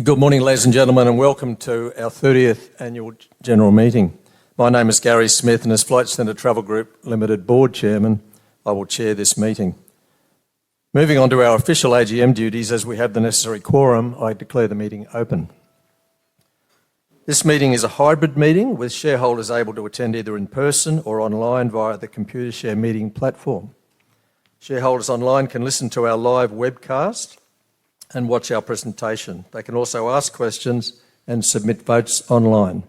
Good morning, ladies and gentlemen, and welcome to our 30th Annual General Meeting. My name is Gary Smith, and as Flight Centre Travel Group Limited Board Chairman, I will chair this meeting. Moving on to our official AGM duties, as we have the necessary quorum, I declare the meeting open. This meeting is a hybrid meeting with shareholders able to attend either in person or online via the Computershare meeting platform. Shareholders online can listen to our live webcast and watch our presentation. They can also ask questions and submit votes online.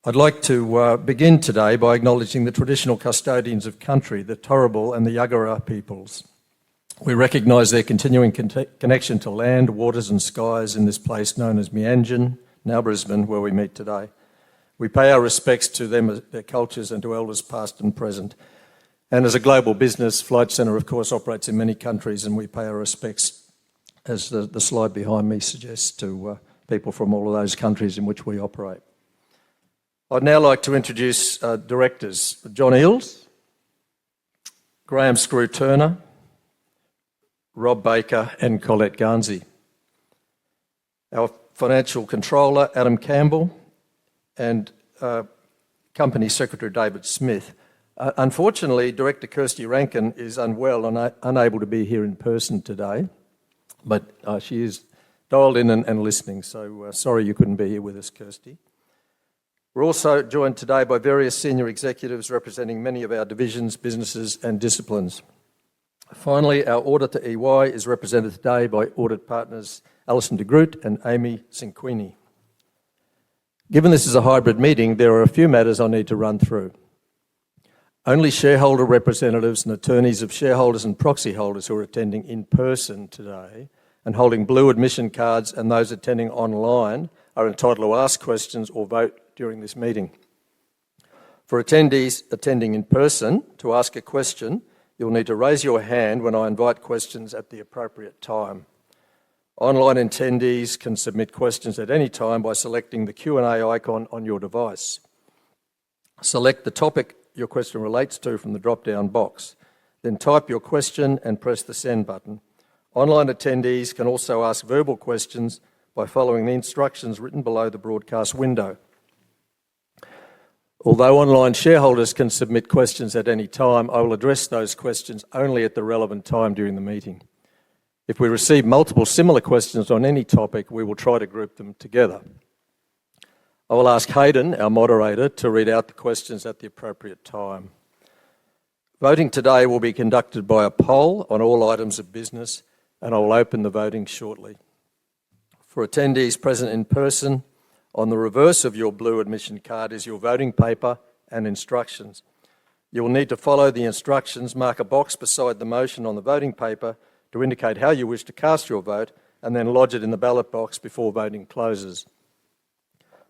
I'd like to begin today by acknowledging the traditional custodians of country, the Turrbal and the Yagara peoples. We recognise their continuing connection to land, waters and skies in this place known as Meanjin, now Brisbane, where we meet today. We pay our respects to them, their cultures and to elders past and present. And as a global business, Flight Centre, of course, operates in many countries, and we pay our respects, as the slide behind me suggests, to people from all of those countries in which we operate. I'd now like to introduce directors: John Eales, Graham Screw Turner, Rob Baker and Colette Garnsey. Our Financial Controller, Adam Campbell, and Company Secretary, David Smith. Unfortunately, Director Kirsty Rankin is unwell and unable to be here in person today, but she is dialed in and listening, so sorry you couldn't be here with us, Kirsty. We're also joined today by various senior executives representing many of our divisions, businesses and disciplines. Finally, our auditor EY is represented today by audit partners Alison de Groot and Amy Cinquini. Given this is a hybrid meeting, there are a few matters I need to run through. Only shareholder representatives and attorneys of shareholders and proxy holders who are attending in person today and holding blue admission cards and those attending online are entitled to ask questions or vote during this meeting. For attendees attending in person, to ask a question, you'll need to raise your hand when I invite questions at the appropriate time. Online attendees can submit questions at any time by selecting the Q&A icon on your device. Select the topic your question relates to from the drop-down box. Then type your question and press the send button. Online attendees can also ask verbal questions by following the instructions written below the broadcast window. Although online shareholders can submit questions at any time, I will address those questions only at the relevant time during the meeting. If we receive multiple similar questions on any topic, we will try to group them together. I will ask Hayden, our moderator, to read out the questions at the appropriate time. Voting today will be conducted by a poll on all items of business, and I will open the voting shortly. For attendees present in person, on the reverse of your blue admission card is your voting paper and instructions. You will need to follow the instructions, mark a box beside the motion on the voting paper to indicate how you wish to cast your vote, and then lodge it in the ballot box before voting closes.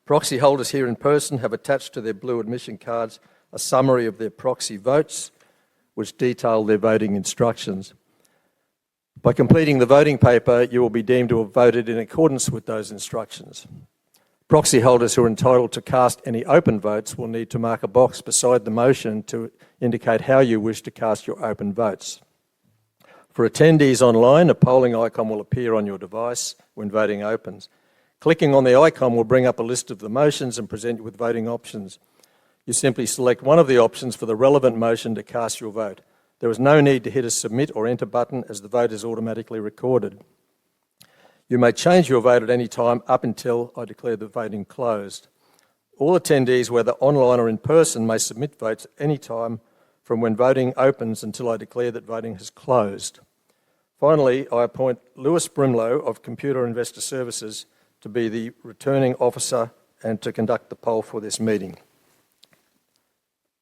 Proxy holders here in person have attached to their blue admission cards a summary of their proxy votes, which detail their voting instructions. By completing the voting paper, you will be deemed to have voted in accordance with those instructions. Proxy holders who are entitled to cast any open votes will need to mark a box beside the motion to indicate how you wish to cast your open votes. For attendees online, a polling icon will appear on your device when voting opens. Clicking on the icon will bring up a list of the motions and present you with voting options. You simply select one of the options for the relevant motion to cast your vote. There is no need to hit a submit or enter button as the vote is automatically recorded. You may change your vote at any time up until I declare the voting closed. All attendees, whether online or in person, may submit votes at any time from when voting opens until I declare that voting has closed. Finally, I appoint Lewis Brimlow of Computer Investor Services to be the returning officer and to conduct the poll for this meeting.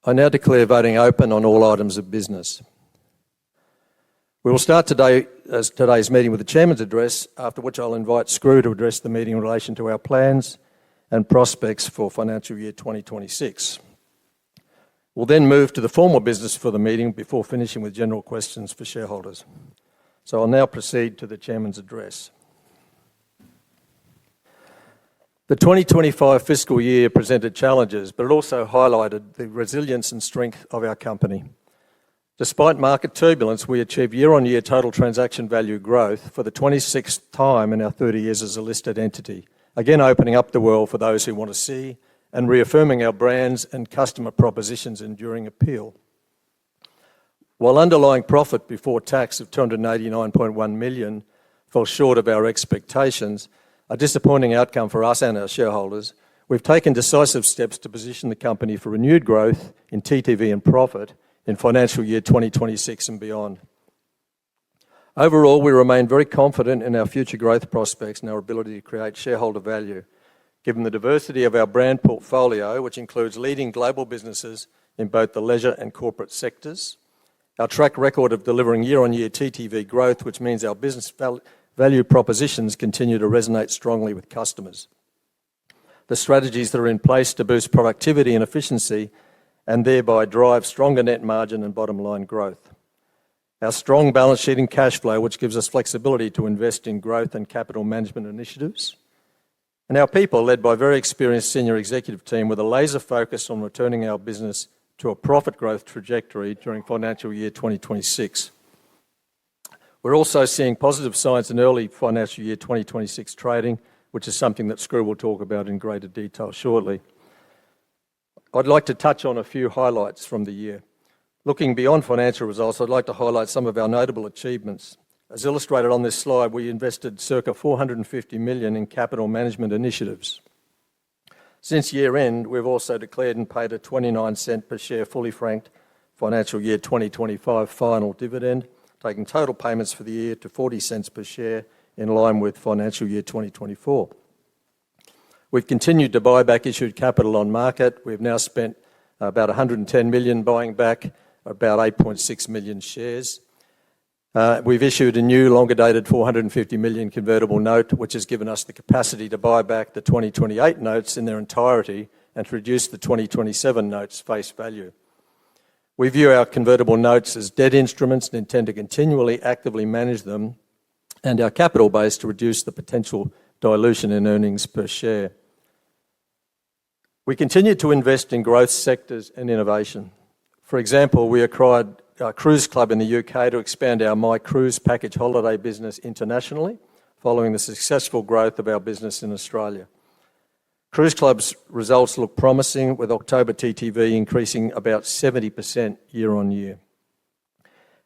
I now declare voting open on all items of business. We will start today's meeting with the Chairman's address, after which I'll invite Screw to address the meeting in relation to our plans and prospects for financial year 2026. We'll then move to the formal business for the meeting before finishing with general questions for shareholders. So I'll now proceed to the Chairman's address. The 2025 fiscal year presented challenges, but it also highlighted the resilience and strength of our company. Despite market turbulence, we achieved year-on-year total transaction value growth for the 26th time in our 30 years as a listed entity, again opening up the world for those who want to see and reaffirming our brands and customer propositions' enduring appeal. While underlying profit before tax of $289.1 million fell short of our expectations, a disappointing outcome for us and our shareholders, we've taken decisive steps to position the company for renewed growth in TTV and profit in financial year 2026 and beyond. Overall, we remain very confident in our future growth prospects and our ability to create shareholder value, given the diversity of our brand portfolio, which includes leading global businesses in both the leisure and corporate sectors, our track record of delivering year-on-year TTV growth, which means our business value propositions continue to resonate strongly with customers, the strategies that are in place to boost productivity and efficiency and thereby drive stronger net margin and bottom line growth, our strong balance sheet and cash flow, which gives us flexibility to invest in growth and capital management initiatives, and our people, led by a very experienced senior executive team with a laser focus on returning our business to a profit growth trajectory during financial year 2026. We're also seeing positive signs in early financial year 2026 trading, which is something that Screw will talk about in greater detail shortly. I'd like to touch on a few highlights from the year. Looking beyond financial results, I'd like to highlight some of our notable achievements. As illustrated on this slide, we invested circa $450 million in capital management initiatives. Since year-end, we've also declared and paid a 29-cent per share fully franked financial year 2025 final dividend, taking total payments for the year to 40 cents per share in line with financial year 2024. We've continued to buy back issued capital on market. We've now spent about $110 million buying back about 8.6 million shares. We've issued a new longer-dated $450 million convertible note, which has given us the capacity to buy back the 2028 notes in their entirety and to reduce the 2027 notes face value. We view our convertible notes as debt instruments and intend to continually actively manage them and our capital base to reduce the potential dilution in earnings per share. We continue to invest in growth sectors and innovation. For example, we acquired a cruise club in the UK to expand our My Cruise package holiday business internationally, following the successful growth of our business in Australia. Cruise Club's results look promising, with October TTV increasing about 70% year on year.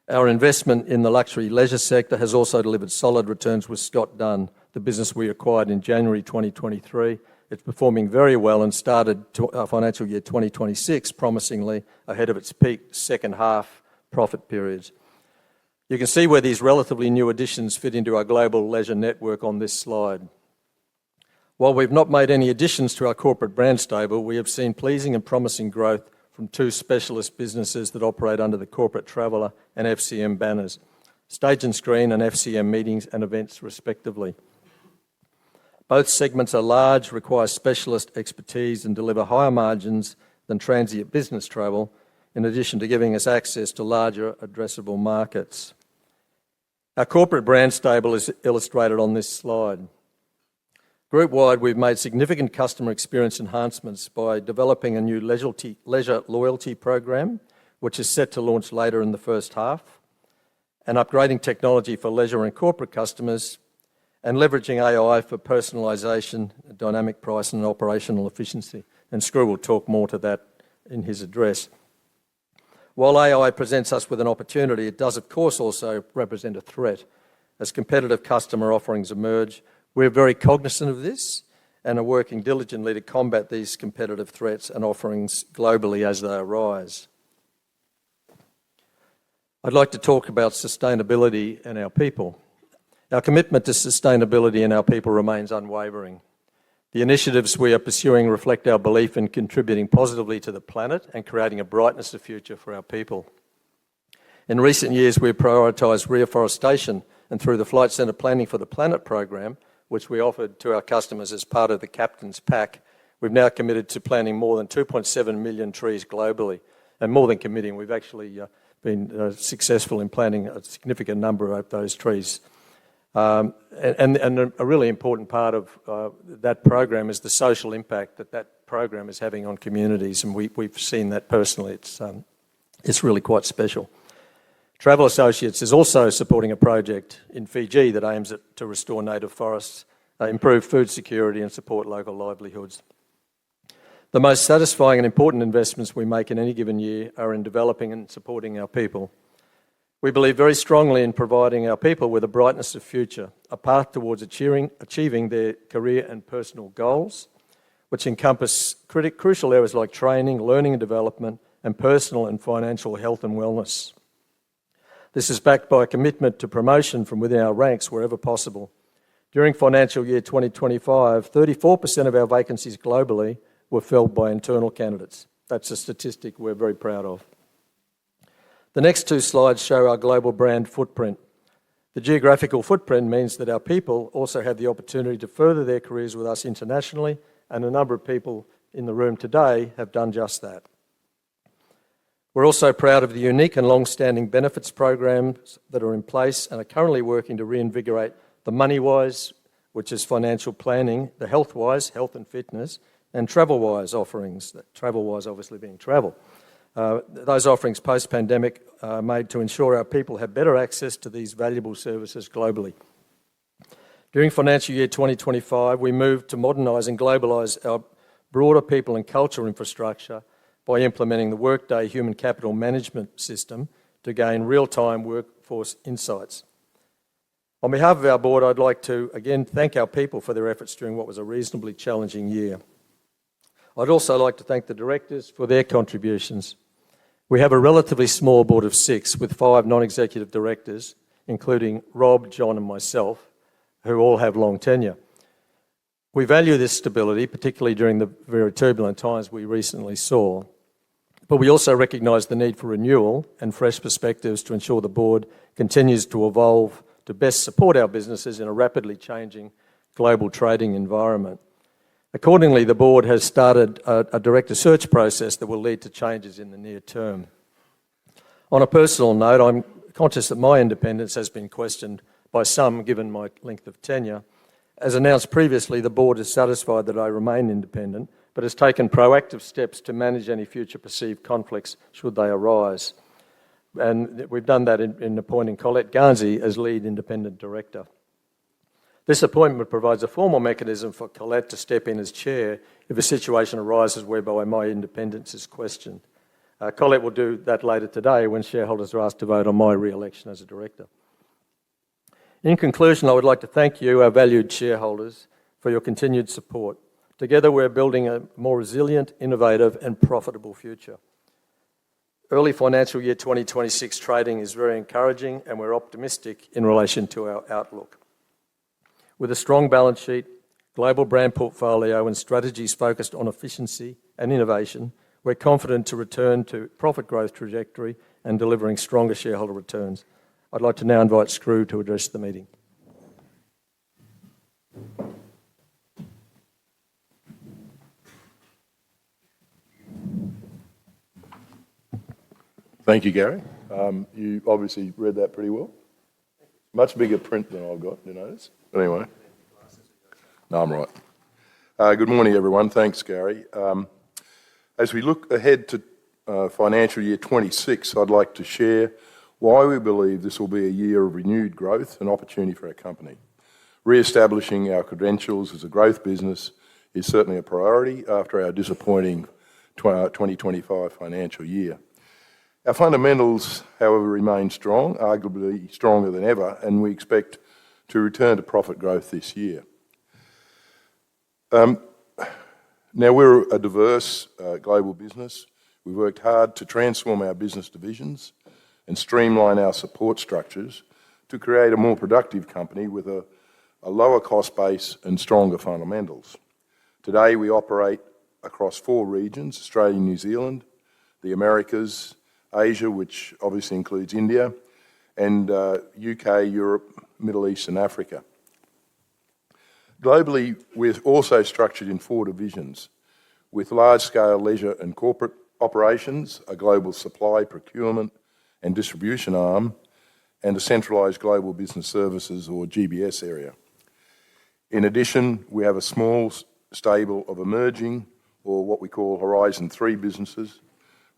Our investment in the luxury leisure sector has also delivered solid returns with Scott Dunn, the business we acquired in January 2023. It's performing very well and started financial year 2026 promisingly ahead of its peak second half profit periods. You can see where these relatively new additions fit into our global leisure network on this slide. While we've not made any additions to our corporate brand stable, we have seen pleasing and promising growth from two specialist businesses that operate under the Corporate Traveller and FCM banners, Stage and Screen and FCM Meetings and Events respectively. Both segments are large, require specialist expertise and deliver higher margins than transient business travel, in addition to giving us access to larger addressable markets. Our corporate brand stable is illustrated on this slide. Group-wide, we've made significant customer experience enhancements by developing a new leisure loyalty program, which is set to launch later in the first half, and upgrading technology for leisure and corporate customers, and leveraging AI for personalisation, dynamic price and operational efficiency. And Screw will talk more to that in his address. While AI presents us with an opportunity, it does of course also represent a threat. As competitive customer offerings emerge, we're very cognizant of this and are working diligently to combat these competitive threats and offerings globally as they arise. I'd like to talk about sustainability and our people. Our commitment to sustainability and our people remains unwavering. The initiatives we are pursuing reflect our belief in contributing positively to the planet and creating a brightness of future for our people. In recent years, we've prioritised reforestation, and through the Flight Centre Planning for the Planet program, which we offered to our customers as part of the Captain's Pack, we've now committed to planting more than 2.7 million trees globally. And more than committing, we've actually been successful in planting a significant number of those trees. And a really important part of that program is the social impact that that program is having on communities, and we've seen that personally. It's really quite special. Travel Associates is also supporting a project in Fiji that aims to restore native forests, improve food security and support local livelihoods. The most satisfying and important investments we make in any given year are in developing and supporting our people. We believe very strongly in providing our people with a brightness of future, a path towards achieving their career and personal goals, which encompass crucial areas like training, learning and development, and personal and financial health and wellness. This is backed by a commitment to promotion from within our ranks wherever possible. During financial year 2025, 34% of our vacancies globally were filled by internal candidates. That's a statistic we're very proud of. The next two slides show our global brand footprint. The geographical footprint means that our people also have the opportunity to further their careers with us internationally, and a number of people in the room today have done just that. We're also proud of the unique and long-standing benefits programs that are in place and are currently working to reinvigorate the MoneyWise, which is financial planning, the HealthWise, health and fitness, and TravelWise offerings, TravelWise obviously being travel. Those offerings post-pandemic are made to ensure our people have better access to these valuable services globally. During financial year 2025, we moved to modernise and globalise our broader people and cultural infrastructure by implementing the Workday Human Capital Management System to gain real-time workforce insights. On behalf of our board, I'd like to again thank our people for their efforts during what was a reasonably challenging year. I'd also like to thank the directors for their contributions. We have a relatively small board of 6 with 5 non-executive directors, including Rob, John and myself, who all have long tenure. We value this stability, particularly during the very turbulent times we recently saw, but we also recognise the need for renewal and fresh perspectives to ensure the board continues to evolve to best support our businesses in a rapidly changing global trading environment. Accordingly, the board has started a director search process that will lead to changes in the near term. On a personal note, I'm conscious that my independence has been questioned by some given my length of tenure. As announced previously, the board is satisfied that I remain independent, but has taken proactive steps to manage any future perceived conflicts should they arise. And we've done that in appointing Colette Garnsey as lead independent director. This appointment provides a formal mechanism for Colette to step in as chair if a situation arises whereby my independence is questioned. Colette will do that later today when shareholders are asked to vote on my re-election as a director. In conclusion, I would like to thank you, our valued shareholders, for your continued support. Together we're building a more resilient, innovative and profitable future. Early financial year 2026 trading is very encouraging and we're optimistic in relation to our outlook. With a strong balance sheet, global brand portfolio and strategies focused on efficiency and innovation, we're confident to return to profit growth trajectory and delivering stronger shareholder returns. I'd like to now invite Screw to address the meeting. Thank you, Gary. You obviously read that pretty well. Much bigger print than I've got, you notice. But anyway. No, I'm right. Good morning, everyone. Thanks, Gary. As we look ahead to financial year 26, I'd like to share why we believe this will be a year of renewed growth and opportunity for our company. Re-establishing our credentials as a growth business is certainly a priority after our disappointing 2025 financial year. Our fundamentals, however, remain strong, arguably stronger than ever, and we expect to return to profit growth this year. Now, we're a diverse global business. We've worked hard to transform our business divisions and streamline our support structures to create a more productive company with a lower cost base and stronger fundamentals. Today, we operate across 4 regions, Australia and New Zealand, the Americas, Asia, which obviously includes India, and UK, Europe, Middle East and Africa. Globally, we're also structured in 4 divisions, with large-scale leisure and corporate operations, a global supply, procurement and distribution arm, and a centralised global business services or GBS area. In addition, we have a small stable of emerging, or what we call Horizon 3 businesses,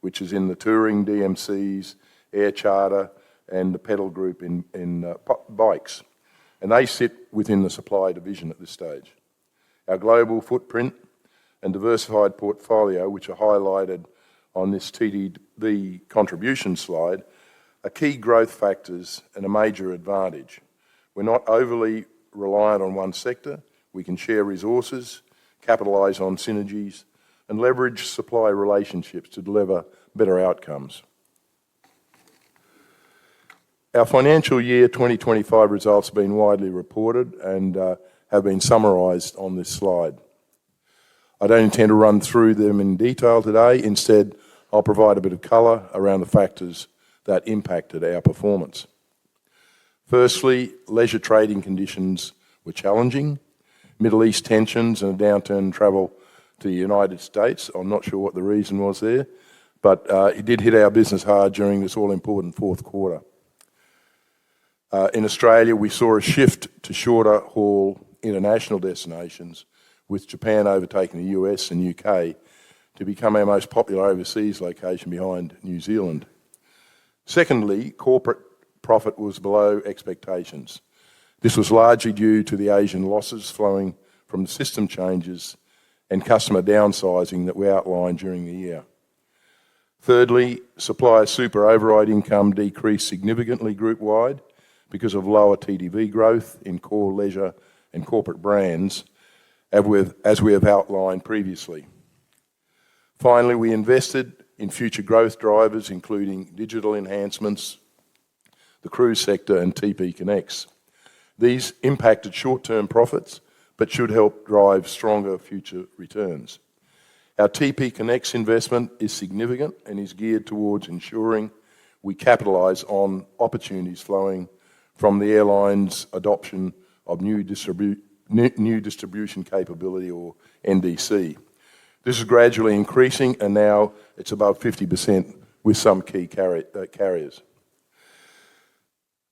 which is in the touring, DMCs, air charter and the Pedal Group in bikes, and they sit within the supply division at this stage. Our global footprint and diversified portfolio, which are highlighted on this TTV contribution slide, are key growth factors and a major advantage. We're not overly reliant on one sector. We can share resources, capitalise on synergies, and leverage supply relationships to deliver better outcomes. Our financial year 2025 results have been widely reported and have been summarised on this slide. I don't intend to run through them in detail today. Instead, I'll provide a bit of colour around the factors that impacted our performance. Firstly, leisure trading conditions were challenging. Middle East tensions and a downturn in travel to the United States. I'm not sure what the reason was there, but it did hit our business hard during this all-important fourth quarter. In Australia, we saw a shift to shorter haul international destinations, with Japan overtaking the US and UK to become our most popular overseas location behind New Zealand. Secondly, corporate profit was below expectations. This was largely due to the Asian losses flowing from the system changes and customer downsizing that we outlined during the year. Thirdly, supplier super override income decreased significantly group-wide because of lower TTV growth in core leisure and corporate brands, as we have outlined previously. Finally, we invested in future growth drivers, including digital enhancements, the cruise sector, and TP Connects. These impacted short-term profits, but should help drive stronger future returns. Our TP Connects investment is significant and is geared towards ensuring we capitalise on opportunities flowing from the airline's adoption of new distribution capability, or NDC. This is gradually increasing, and now it's above 50% with some key carriers.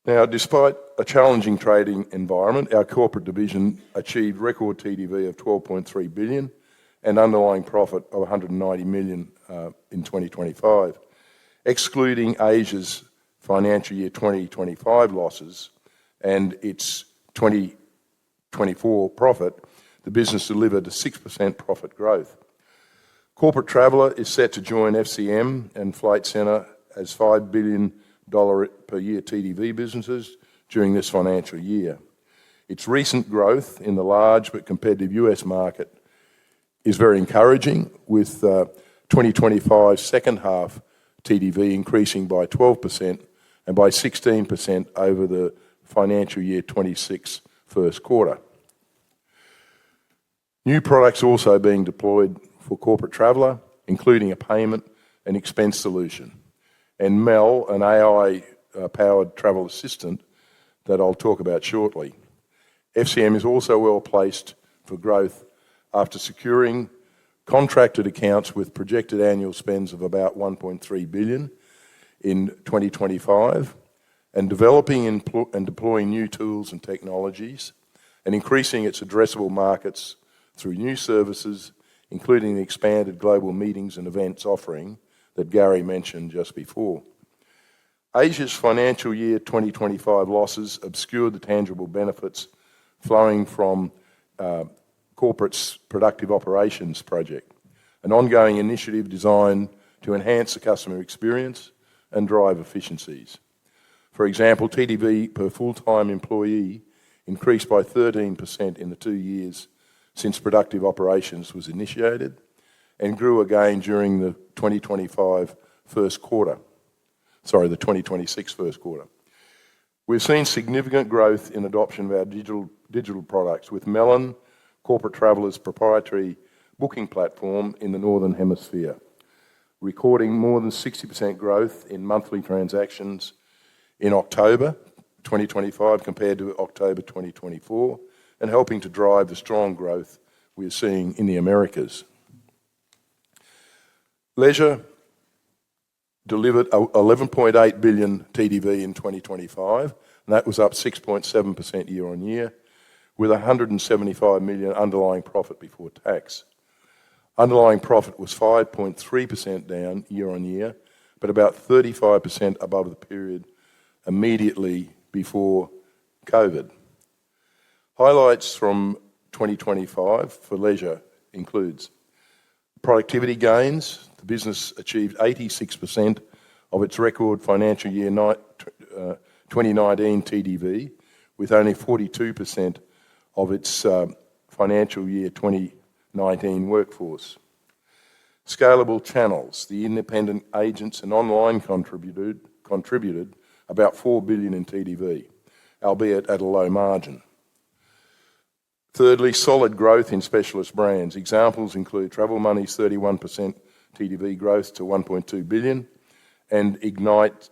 Now, despite a challenging trading environment, our corporate division achieved record TTV of $12.3 billion and underlying profit of $190 million in 2025. Excluding Asia's financial year 2025 losses and its 2024 profit, the business delivered a 6% profit growth. Corporate Traveller is set to join FCM and Flight Centre as $5 billion per year TTV businesses during this financial year. Its recent growth in the large but competitive US market is very encouraging, with 2025 second half TTV increasing by 12% and by 16% over the financial year 26 first quarter. New products are also being deployed for Corporate Traveller, including a payment and expense solution, and Mel, an AI-powered travel assistant that I'll talk about shortly. FCM is also well placed for growth after securing contracted accounts with projected annual spends of about $1.3 billion in 2025, and developing and deploying new tools and technologies, and increasing its addressable markets through new services, including the expanded global meetings and events offering that Gary mentioned just before. Asia's financial year 2025 losses obscured the tangible benefits flowing from Corporate's Productive Operations project, an ongoing initiative designed to enhance the customer experience and drive efficiencies. For example, TTV per full-time employee increased by 13% in the 2 years since Productive Operations was initiated, and grew again during the 2026 first quarter. We've seen significant growth in adoption of our digital products, with Melon, Corporate Traveller's proprietary booking platform in the Northern Hemisphere, recording more than 60% growth in monthly transactions in October 2025 compared to October 2024, and helping to drive the strong growth we're seeing in the Americas. Leisure delivered $11.8 billion TTV in 2025, and that was up 6.7% year on year, with $175 million underlying profit before tax. Underlying profit was 5.3% down year on year, but about 35% above the immediately before COVID. Highlights from 2025 for leisure includes productivity gains. The business achieved 86% of its record financial year 2019 TTV, with only 42% of its financial year 2019 workforce. Scalable channels. The independent agents and online contributed about $4 billion in TTV, albeit at a low margin. Thirdly, solid growth in specialist brands. Examples include Travel Money's 31% TTV growth to $1.2 billion and Ignite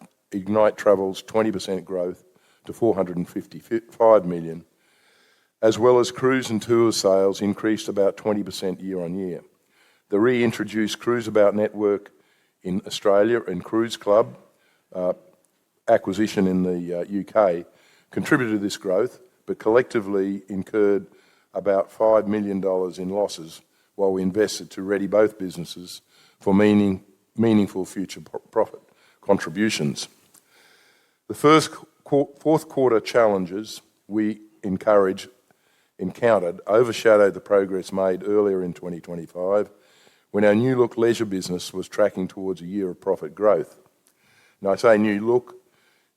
Travel's 20% growth to $455 million, as well as cruise and tour sales increased about 20% year on year. The reintroduced Cruise About network in Australia and Cruise Club acquisition in the UK contributed to this growth, but collectively incurred about $5 million in losses while we invested to ready both businesses for meaningful future profit contributions. The fourth quarter challenges we encountered overshadowed the progress made earlier in 2025 when our New Look leisure business was tracking towards a year of profit growth. And I say New Look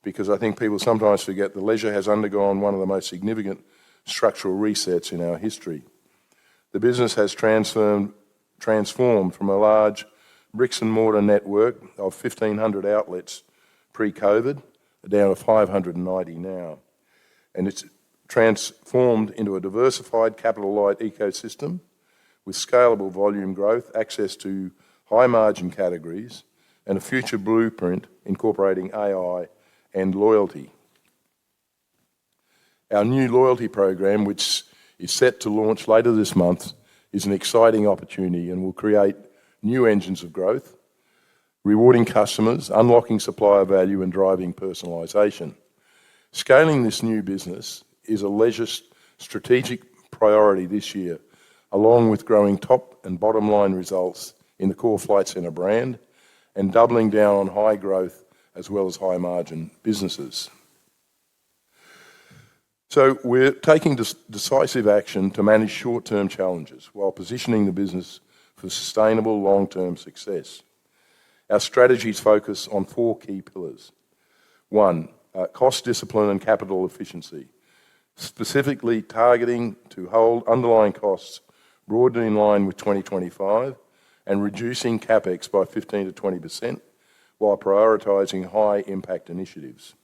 because I think people sometimes forget that leisure has undergone one of the most significant structural resets in our history. The business has transformed from a large bricks and mortar network of 1,500 outlets pre-COVID down to 590 now. And it's transformed into a diversified capital-light ecosystem with scalable volume growth, access to high-margin categories, and a future blueprint incorporating AI and loyalty. Our new loyalty program, which is set to launch later this month, is an exciting opportunity and will create new engines of growth, rewarding customers, unlocking supplier value, and driving personalisation. Scaling this new business is a leisure strategic priority this year, along with growing top and bottom line results in the core Flight Centre brand and doubling down on high growth as well as high margin businesses. So we're taking decisive action to manage short-term challenges while positioning the business for sustainable long-term success. Our strategies focus on 4 key pillars. 1, cost discipline and capital efficiency, specifically targeting to hold underlying costs broadly in line with 2025 and reducing CapEx by 15 to 20% while prioritising high-impact initiatives.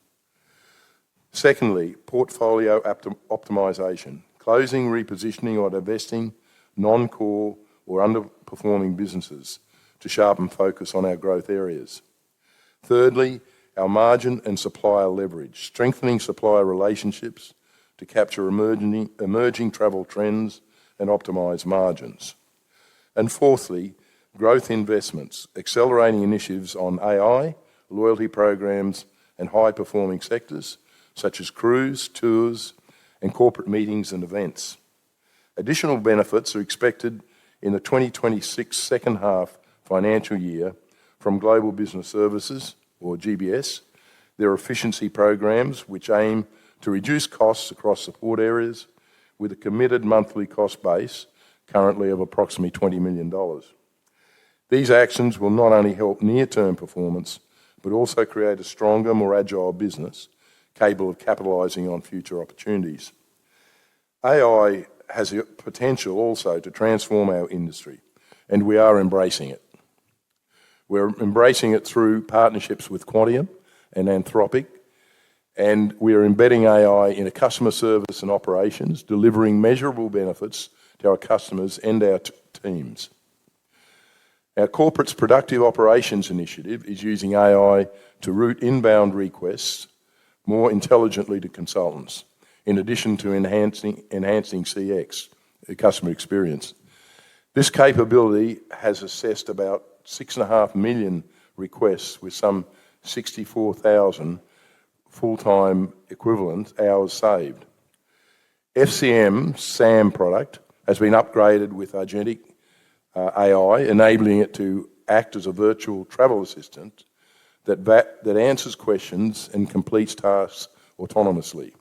Secondly, portfolio optimisation, closing, repositioning or divesting non-core or underperforming businesses to sharpen focus on our growth areas. Thirdly, our margin and supplier leverage, strengthening supplier relationships to capture emerging travel trends and optimise margins. And fourthly, growth investments, accelerating initiatives on AI, loyalty programs and high-performing sectors such as cruise, tours and corporate meetings and events. Additional benefits are expected in the 2026 second half financial year from Global Business Services, or GBS, their efficiency programs which aim to reduce costs across support areas with a committed monthly cost base currently of approximately $20 million. These actions will not only help near-term performance, but also create a stronger, more agile business capable of capitalising on future opportunities. AI has the potential also to transform our industry, and we are embracing it. We're embracing it through partnerships with Quantium and Anthropic, and we are embedding AI in customer service and operations, delivering measurable benefits to our customers and our teams. Our Corporate's Productive Operations initiative is using AI to route inbound requests more intelligently to consultants, in addition to enhancing CX, the customer experience. This capability has assessed about 6.5 million requests with some 64,000 full-time equivalent hours saved. FCM SAM product has been upgraded with agentic AI, enabling it to act as a virtual travel assistant that answers questions and completes tasks autonomously.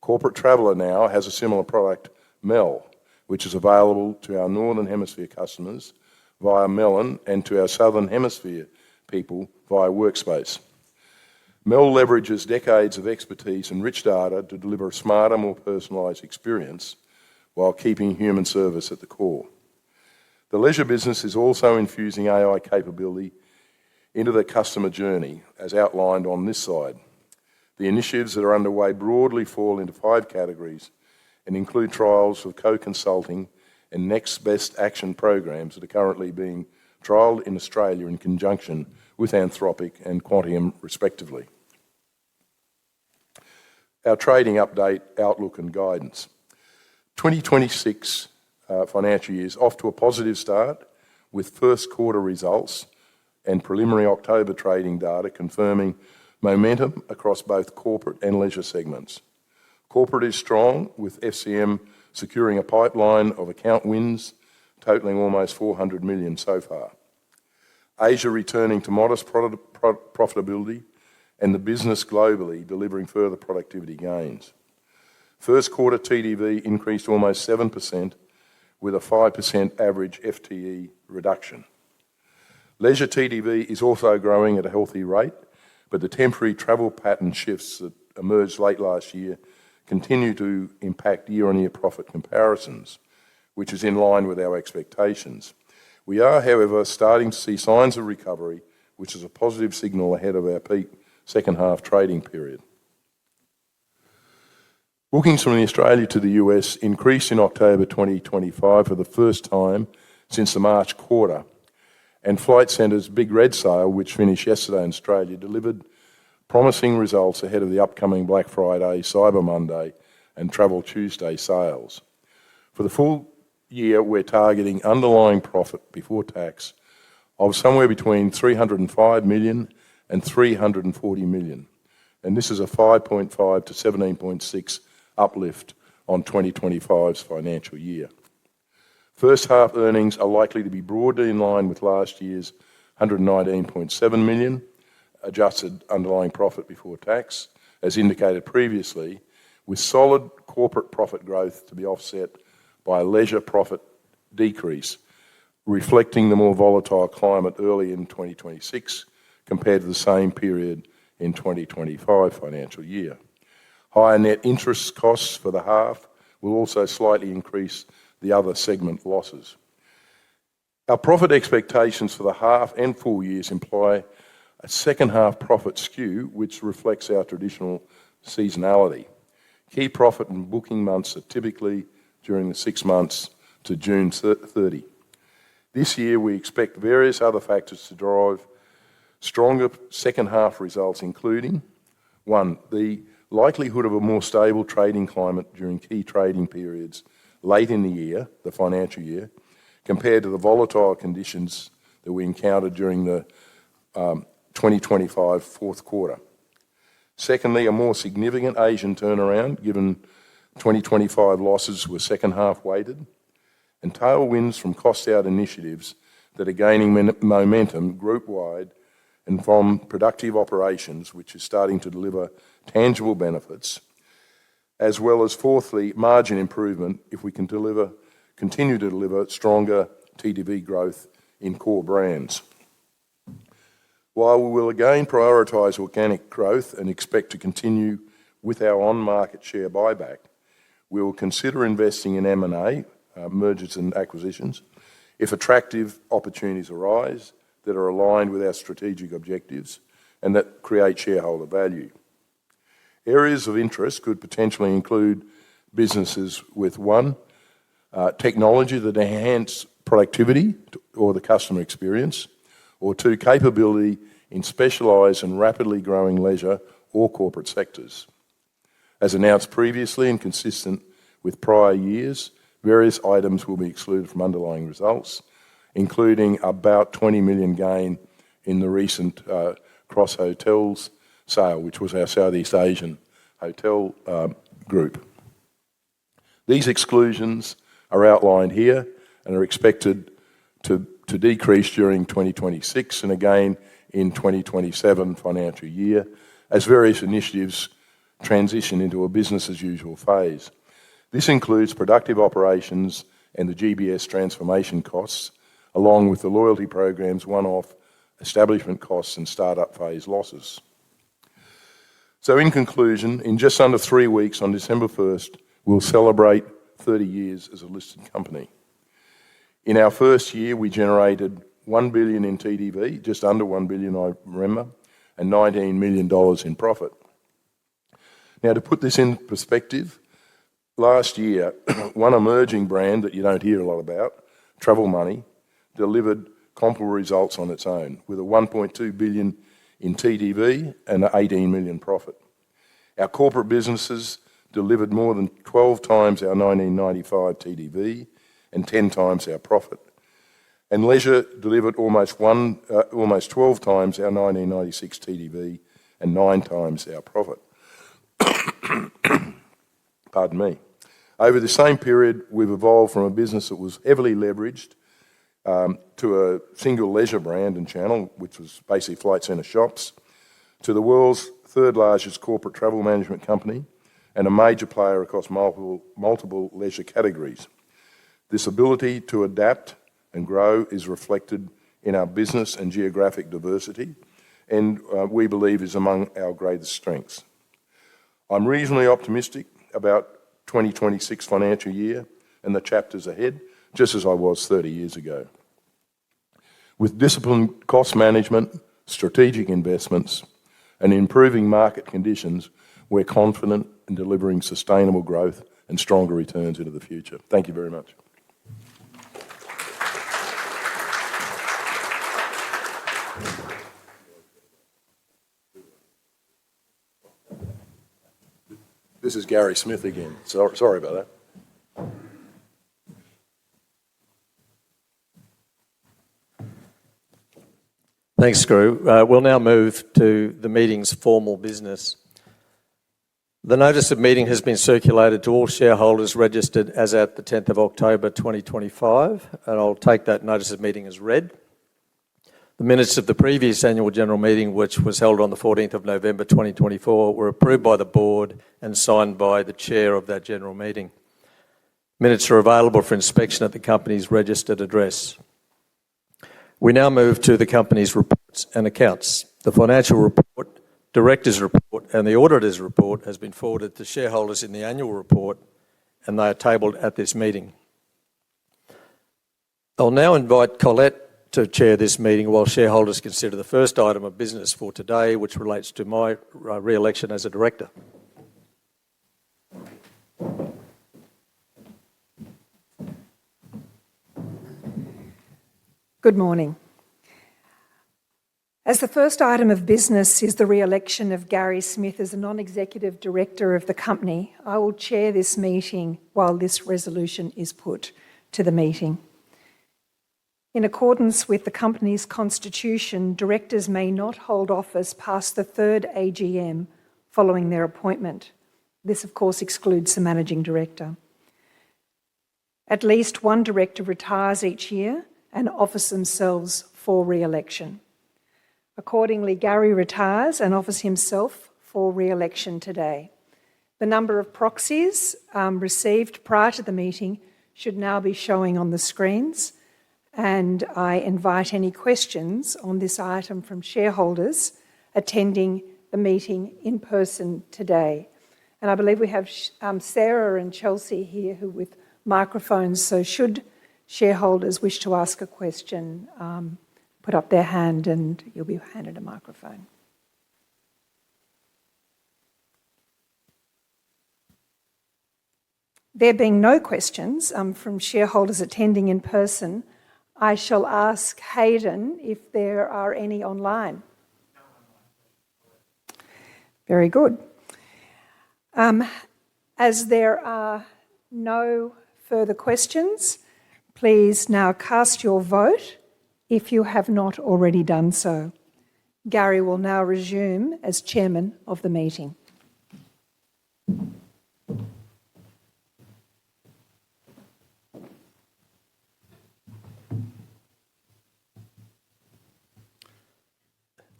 Corporate Traveller now has a similar product, Mel, which is available to our Northern Hemisphere customers via Melon and to our Southern Hemisphere people via Workspace. Mel leverages decades of expertise and rich data to deliver a smarter, more personalised experience while keeping human service at the core. The leisure business is also infusing AI capability into the customer journey, as outlined on this slide. The initiatives that are underway broadly fall into 5 categories and include trials of co-consulting and next best action programs that are currently being trialled in Australia in conjunction with Anthropic and Quantium, respectively. Our trading update, outlook and guidance. 2026 financial year is off to a positive start with first quarter results and preliminary October trading data confirming momentum across both corporate and leisure segments. Corporate is strong, with FCM securing a pipeline of account wins totalling almost 400 million so far. Asia returning to modest profitability, and the business globally delivering further productivity gains. First quarter TTV increased almost 7%, with a 5% average FTE reduction. Leisure TTV is also growing at a healthy rate, but the temporary travel pattern shifts that emerged late last year continue to impact year-on-year profit comparisons, which is in line with our expectations. We are, however, starting to see signs of recovery, which is a positive signal ahead of our peak second half trading period. Bookings from Australia to the US increased in October 2025 for the first time since the March quarter, and Flight Centre's Big Red Sale, which finished yesterday in Australia, delivered promising results ahead of the upcoming Black Friday, Cyber Monday and Travel Tuesday sales. For the full year, we're targeting underlying profit before tax of somewhere between 305 million and 340 million, and this is a 5.5 to 17.6 uplift on 2025's financial year. First half earnings are likely to be broadly in line with last year's 119.7 million adjusted underlying profit before tax, as indicated previously, with solid corporate profit growth to be offset by a leisure profit decrease, reflecting the more volatile climate early in 2026 compared to the same period in 2025 financial year. Higher net interest costs for the half will also slightly increase the other segment losses. Our profit expectations for the half and full years imply a second half profit skew, which reflects our traditional seasonality. Key profit and booking months are typically during the 6 months to June 30. This year, we expect various other factors to drive stronger second half results, including 1, the likelihood of a more stable trading climate during key trading periods late in the year, the financial year, compared to the volatile conditions that we encountered during the 2025 fourth quarter. Secondly, a more significant Asian turnaround, given 2025 losses were second half weighted, and tailwinds from cost out initiatives that are gaining momentum group-wide and from productive operations, which is starting to deliver tangible benefits, as well as fourthly, margin improvement if we can continue to deliver stronger TTV growth in core brands. While we will again prioritise organic growth and expect to continue with our on-market share buyback, we will consider investing in M&A, mergers and acquisitions, if attractive opportunities arise that are aligned with our strategic objectives and that create shareholder value. Areas of interest could potentially include businesses with 1, technology that enhance productivity or the customer experience, or 2, capability in specialised and rapidly growing leisure or corporate sectors. As announced previously and consistent with prior years, various items will be excluded from underlying results, including about 20 million gain in the recent Cross Hotels sale, which was our Southeast Asian hotel group. These exclusions are outlined here and are expected to decrease during 2026 and again in 2027 financial year as various initiatives transition into a business as usual phase. This includes productive operations and the GBS transformation costs, along with the loyalty program's one-off establishment costs and start-up phase losses. So in conclusion, in just under 3 weeks on December 1st, we'll celebrate 30 years as a listed company. In our first year, we generated $1 billion in TTV, just under $1 billion, I remember, and $19 million in profit. Now, to put this in perspective, last year, one emerging brand that you don't hear a lot about, Travel Money, delivered comparable results on its own, with a $1.2 billion in TTV and an $18 million profit. Our corporate businesses delivered more than 12 times our 1995 TTV and 10 times our profit. And leisure delivered almost 12 times our 1996 TTV and 9 times our profit. Pardon me. Over the same period, we've evolved from a business that was heavily leveraged to a single leisure brand and channel, which was basically Flight Centre shops, to the world's third largest corporate travel management company and a major player across multiple leisure categories. This ability to adapt and grow is reflected in our business and geographic diversity, and we believe is among our greatest strengths. I'm reasonably optimistic about 2026 financial year and the chapters ahead, just as I was 30 years ago. With disciplined cost management, strategic investments, and improving market conditions, we're confident in delivering sustainable growth and stronger returns into the future. Thank you very much. This is Gary Smith again. Sorry about that. Thanks, Screw. We'll now move to the meeting's formal business. The notice of meeting has been circulated to all shareholders registered as at the 10th of October 2025, and I'll take that notice of meeting as read. The minutes of the previous annual general meeting, which was held on the 14th of November 2024, were approved by the board and signed by the chair of that general meeting. Minutes are available for inspection at the company's registered address. We now move to the company's reports and accounts. The financial report, director's report, and the auditor's report has been forwarded to shareholders in the annual report, and they are tabled at this meeting. I'll now invite Colette to chair this meeting while shareholders consider the first item of business for today, which relates to my re-election as a director. Good morning. As the first item of business is the re-election of Gary Smith as a non-executive director of the company, I will chair this meeting while this resolution is put to the meeting. In accordance with the company's constitution, directors may not hold office past the third AGM following their appointment. This, of course, excludes the managing director. At least one director retires each year and offers themselves for re-election. Accordingly, Gary retires and offers himself for re-election today. The number of proxies received prior to the meeting should now be showing on the screens, and I invite any questions on this item from shareholders attending the meeting in person today. And I believe we have Sarah and Chelsea here who with microphones, so should shareholders wish to ask a question, put up their hand and you'll be handed a microphone. There being no questions from shareholders attending in person, I shall ask Hayden if there are any online. Very good. As there are no further questions, please now cast your vote if you have not already done so. Gary will now resume as chairman of the meeting.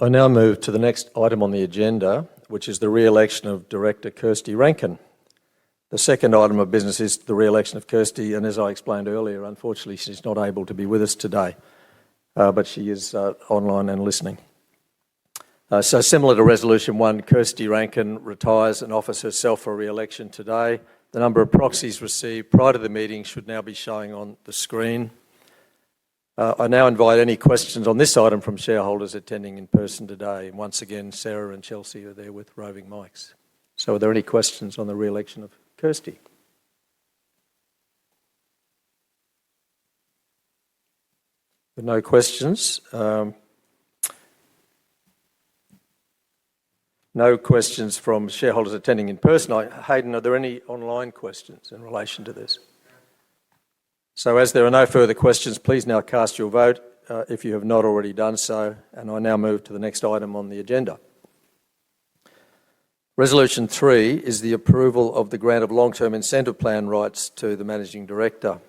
I now move to the next item on the agenda, which is the re-election of Director Kirsty Rankin. The second item of business is the re-election of Kirsty, and as I explained earlier, unfortunately she's not able to be with us today, but she is online and listening. So similar to Resolution 1, Kirsty Rankin retires and offers herself for re-election today. The number of proxies received prior to the meeting should now be showing on the screen. I now invite any questions on this item from shareholders attending in person today. And once again, Sarah and Chelsea are there with roving mics. So are there any questions on the re-election of Kirsty? With no questions. No questions from shareholders attending in person. Hayden, are there any online questions in relation to this? So as there are no further questions, please now cast your vote if you have not already done so. And I now move to the next item on the agenda. Resolution 3 is the approval of the grant of long-term incentive plan rights to the Managing Director.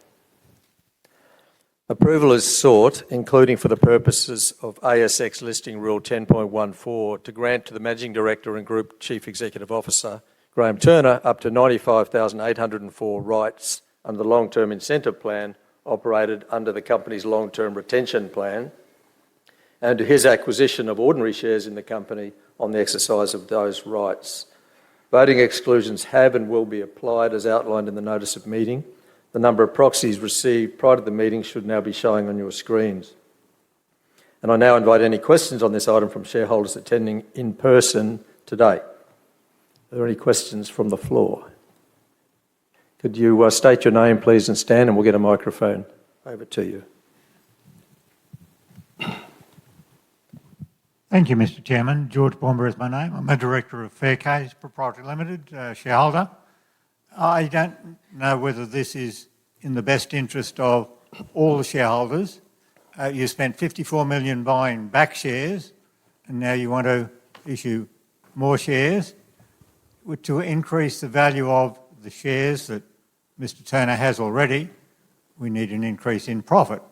Approval is sought, including for the purposes of ASX Listing Rule 10.14, to grant to the Managing Director and Group Chief Executive Officer, Graham Turner, up to 95,804 rights under the long-term incentive plan operated under the company's long-term retention plan, and to his acquisition of ordinary shares in the company on the exercise of those rights. Voting exclusions have and will be applied as outlined in the notice of meeting. The number of proxies received prior to the meeting should now be showing on your screens. And I now invite any questions on this item from shareholders attending in person today. Are there any questions from the floor? Could you state your name, please, and stand, and we'll get a microphone over to you. Thank you, Mr. Chairman. George Bomber is my name. I'm a director of Faircase Proprietary Limited, shareholder. I don't know whether this is in the best interest of all the shareholders. You spent $54 million buying back shares, and now you want to issue more shares. To increase the value of the shares that Mr. Turner has already, we need an increase in profit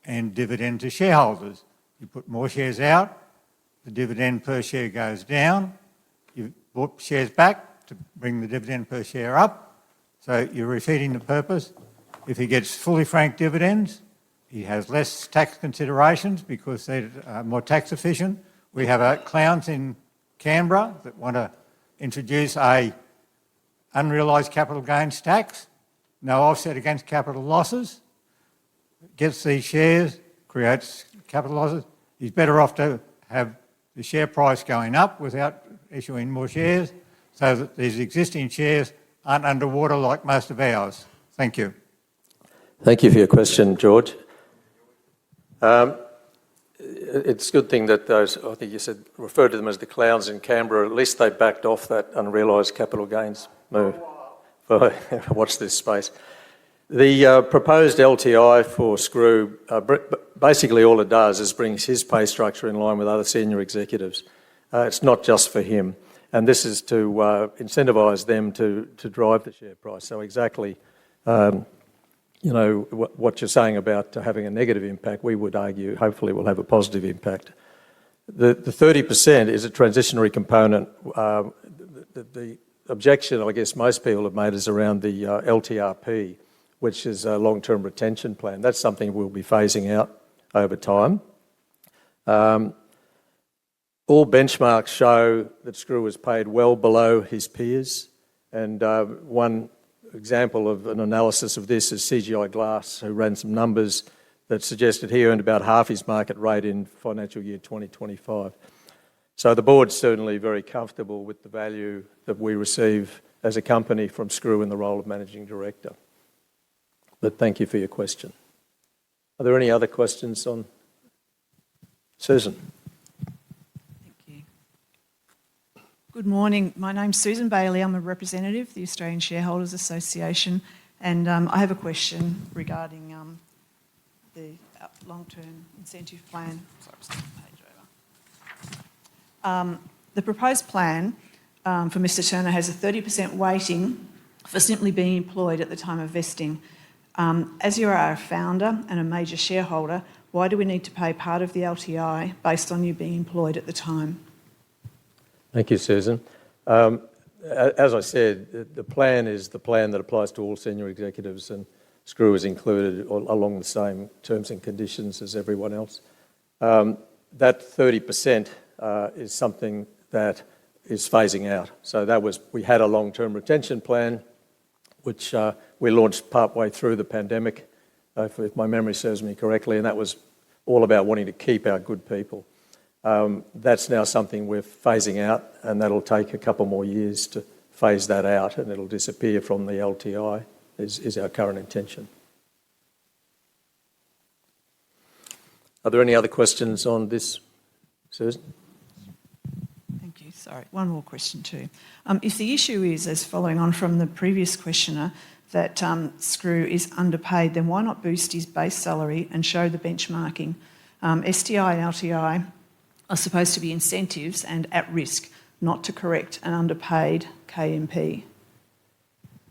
and dividend to shareholders. You put more shares out, the dividend per share goes down. You bought shares back to bring the dividend per share up. So you're defeating the purpose. If he gets fully franked dividends, he has less tax considerations because they're more tax efficient. We have clowns in Canberra that want to introduce a unrealised capital gains tax, no offset against capital losses, gets these shares, creates capital losses. He's better off to have the share price going up without issuing more shares so that these existing shares aren't underwater like most of ours. Thank you. Thank you for your question, George. It's a good thing that those, I think you said, referred to them as the clowns in Canberra, at least they backed off that unrealised capital gains move. Watch this space. The proposed LTI for Screw, basically all it does is brings his pay structure in line with other senior executives. It's not just for him. And this is to incentivise them to drive the share price. So exactly, what you're saying about having a negative impact, we would argue hopefully will have a positive impact. The 30% is a transitionary component. The objection, I guess, most people have made is around the LTRP, which is a long-term retention plan. That's something we'll be phasing out over time. All benchmarks show that Screw was paid well below his peers. And one example of an analysis of this is CGI Glass, who ran some numbers that suggested he earned about half his market rate in financial year 2025. So the board's certainly very comfortable with the value that we receive as a company from Screw in the role of Managing Director. But thank you for your question. Are there any other questions on Susan? Thank you. Good morning. My name's Susan Bailey. I'm a representative of the Australian Shareholders Association, and I have a question regarding the long-term incentive plan. Sorry, just the page over. The proposed plan for Mr. Turner has a 30% weighting for simply being employed at the time of vesting. As you are a founder and a major shareholder, why do we need to pay part of the LTI based on you being employed at the time? Thank you, Susan. As I said, the plan is the plan that applies to all senior executives, and Screw is included along the same terms and conditions as everyone else. That 30% is something that is phasing out. So we had a long-term retention plan, which we launched partway through the pandemic, if my memory serves me correctly, and that was all about wanting to keep our good people. That's now something we're phasing out, and that'll take a couple more years to phase that out, and it'll disappear from the LTI, is our current intention. Are there any other questions on this, Susan? Thank you. Sorry, one more question too. If the issue is, as following on from the previous questioner, that Screw is underpaid, then why not boost his base salary and show the benchmarking? STI and LTI are supposed to be incentives and at risk, not to correct an underpaid KMP.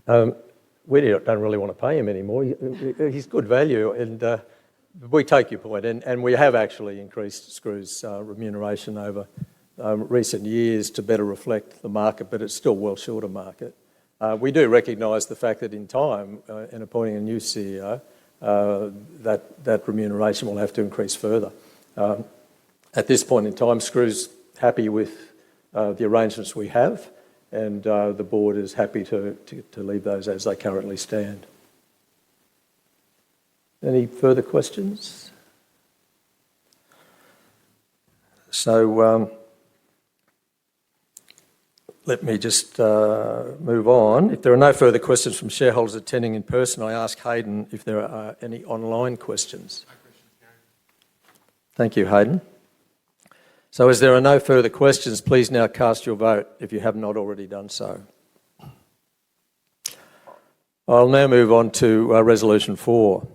We don't really want to pay him anymore. He's good value, and we take your point, and we have actually increased Screw's remuneration over recent years to better reflect the market, but it's still well short of market. We do recognise the fact that in time, in appointing a new CEO, that remuneration will have to increase further. At this point in time, Screw's happy with the arrangements we have, and the board is happy to leave those as they currently stand. Any further questions? So let me just move on. If there are no further questions from shareholders attending in person, I ask Hayden if there are any online questions. No questions, Gary. Thank you, Hayden. So as there are no further questions, please now cast your vote if you have not already done so. I'll now move on to Resolution 4.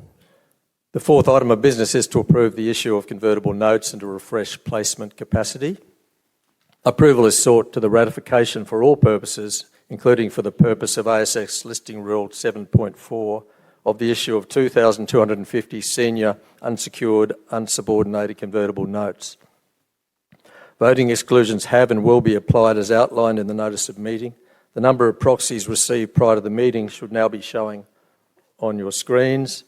The fourth item of business is to approve the issue of convertible notes and to refresh placement capacity. Approval is sought to the ratification for all purposes, including for the purpose of ASX Listing Rule 7.4, of the issue of 2,250 senior unsecured, unsubordinated convertible notes. Voting exclusions have and will be applied as outlined in the notice of meeting. The number of proxies received prior to the meeting should now be showing on your screens.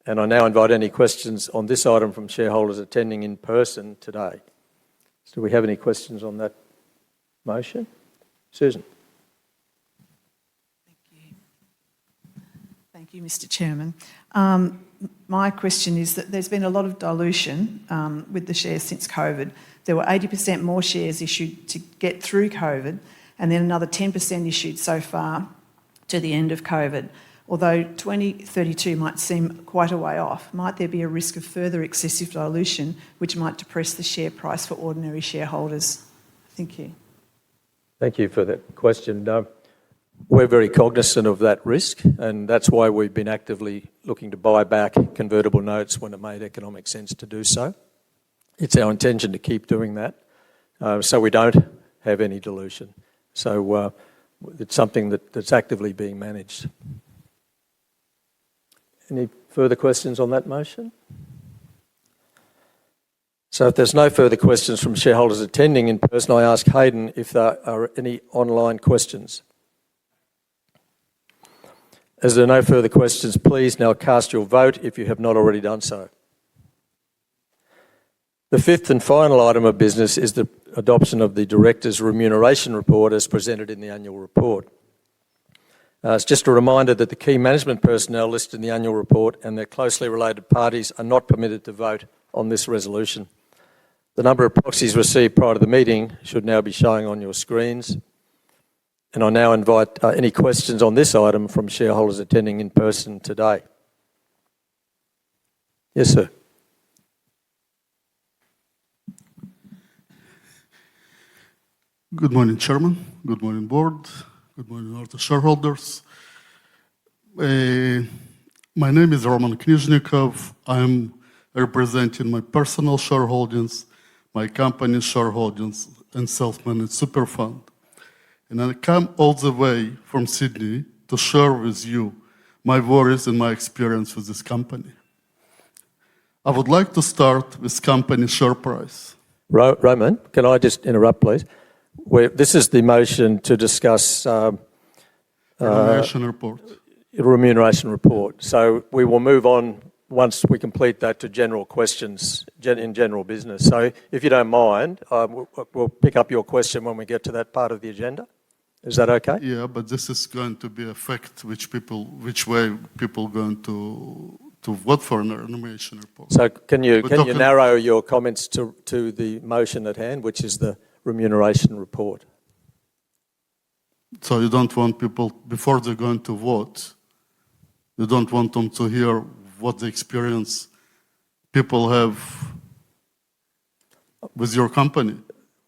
And I now invite any questions on this item from shareholders attending in person today. Do we have any questions on that motion? Susan. Thank you, Mr. Chairman. My question is that there's been a lot of dilution with the shares since COVID. There were 80% more shares issued to get through COVID, and then another 10% issued so far to the end of COVID. Although 2032 might seem quite a way off, might there be a risk of further excessive dilution which might depress the share price for ordinary shareholders? Thank you. Thank you for that question. We're very cognizant of that risk, and that's why we've been actively looking to buy back convertible notes when it made economic sense to do so. It's our intention to keep doing that, so we don't have any dilution. So it's something that's actively being managed. Any further questions on that motion? So if there's no further questions from shareholders attending in person, I ask Hayden if there are any online questions. As there are no further questions, please now cast your vote if you have not already done so. The fifth and final item of business is the adoption of the Directors' Remuneration Report as presented in the annual report. It's just a reminder that the key management personnel listed in the annual report and their closely related parties are not permitted to vote on this resolution. The number of proxies received prior to the meeting should now be showing on your screens. And I now invite any questions on this item from shareholders attending in person today. Yes, sir. Good morning, Chairman. Good morning, Board. Good morning, all the shareholders. My name is Roman Knizhnikov. I'm representing my personal shareholdings, my company's shareholdings, and self-managed super fund. And I come all the way from Sydney to share with you my worries and my experience with this company. I would like to start with company share price. Roman, can I just interrupt, please? This is the motion to discuss Remuneration report. remuneration report. So we will move on once we complete that to general questions in general business. So if you don't mind, we'll pick up your question when we get to that part of the agenda. Is that okay? Yeah, but this is going to be affect which way people going to vote for an remuneration report. So can you talking- narrow your comments to the motion at hand, which is the remuneration report? So you don't want people, before they're going to vote, you don't want them to hear what the experience people have with your company.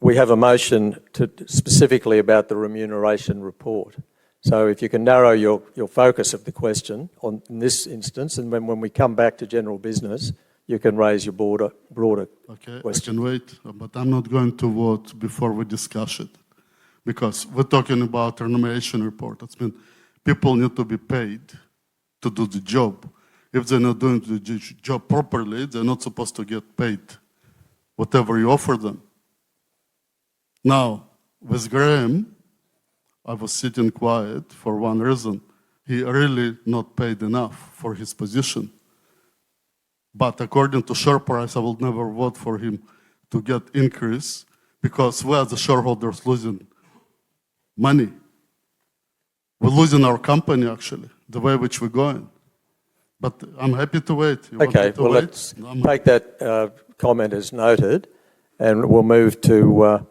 We have a motion specifically about the remuneration report. So if you can narrow your focus of the question in this instance, and when we come back to general business, you can raise your broader Okay, question. I can wait, but I'm not going to vote before we discuss it. Because we're talking about remuneration report. That means people need to be paid to do the job. If they're not doing the job properly, they're not supposed to get paid whatever you offer them. Now, with Graham, I was sitting quiet for one reason. He really not paid enough for his position. But according to share price, I will never vote for him to get increase because we as the shareholders losing money. We're losing our company, actually, the way which we're going. But I'm happy to wait. You want me Okay, to well, wait? let's take that comment as noted, and we'll move to,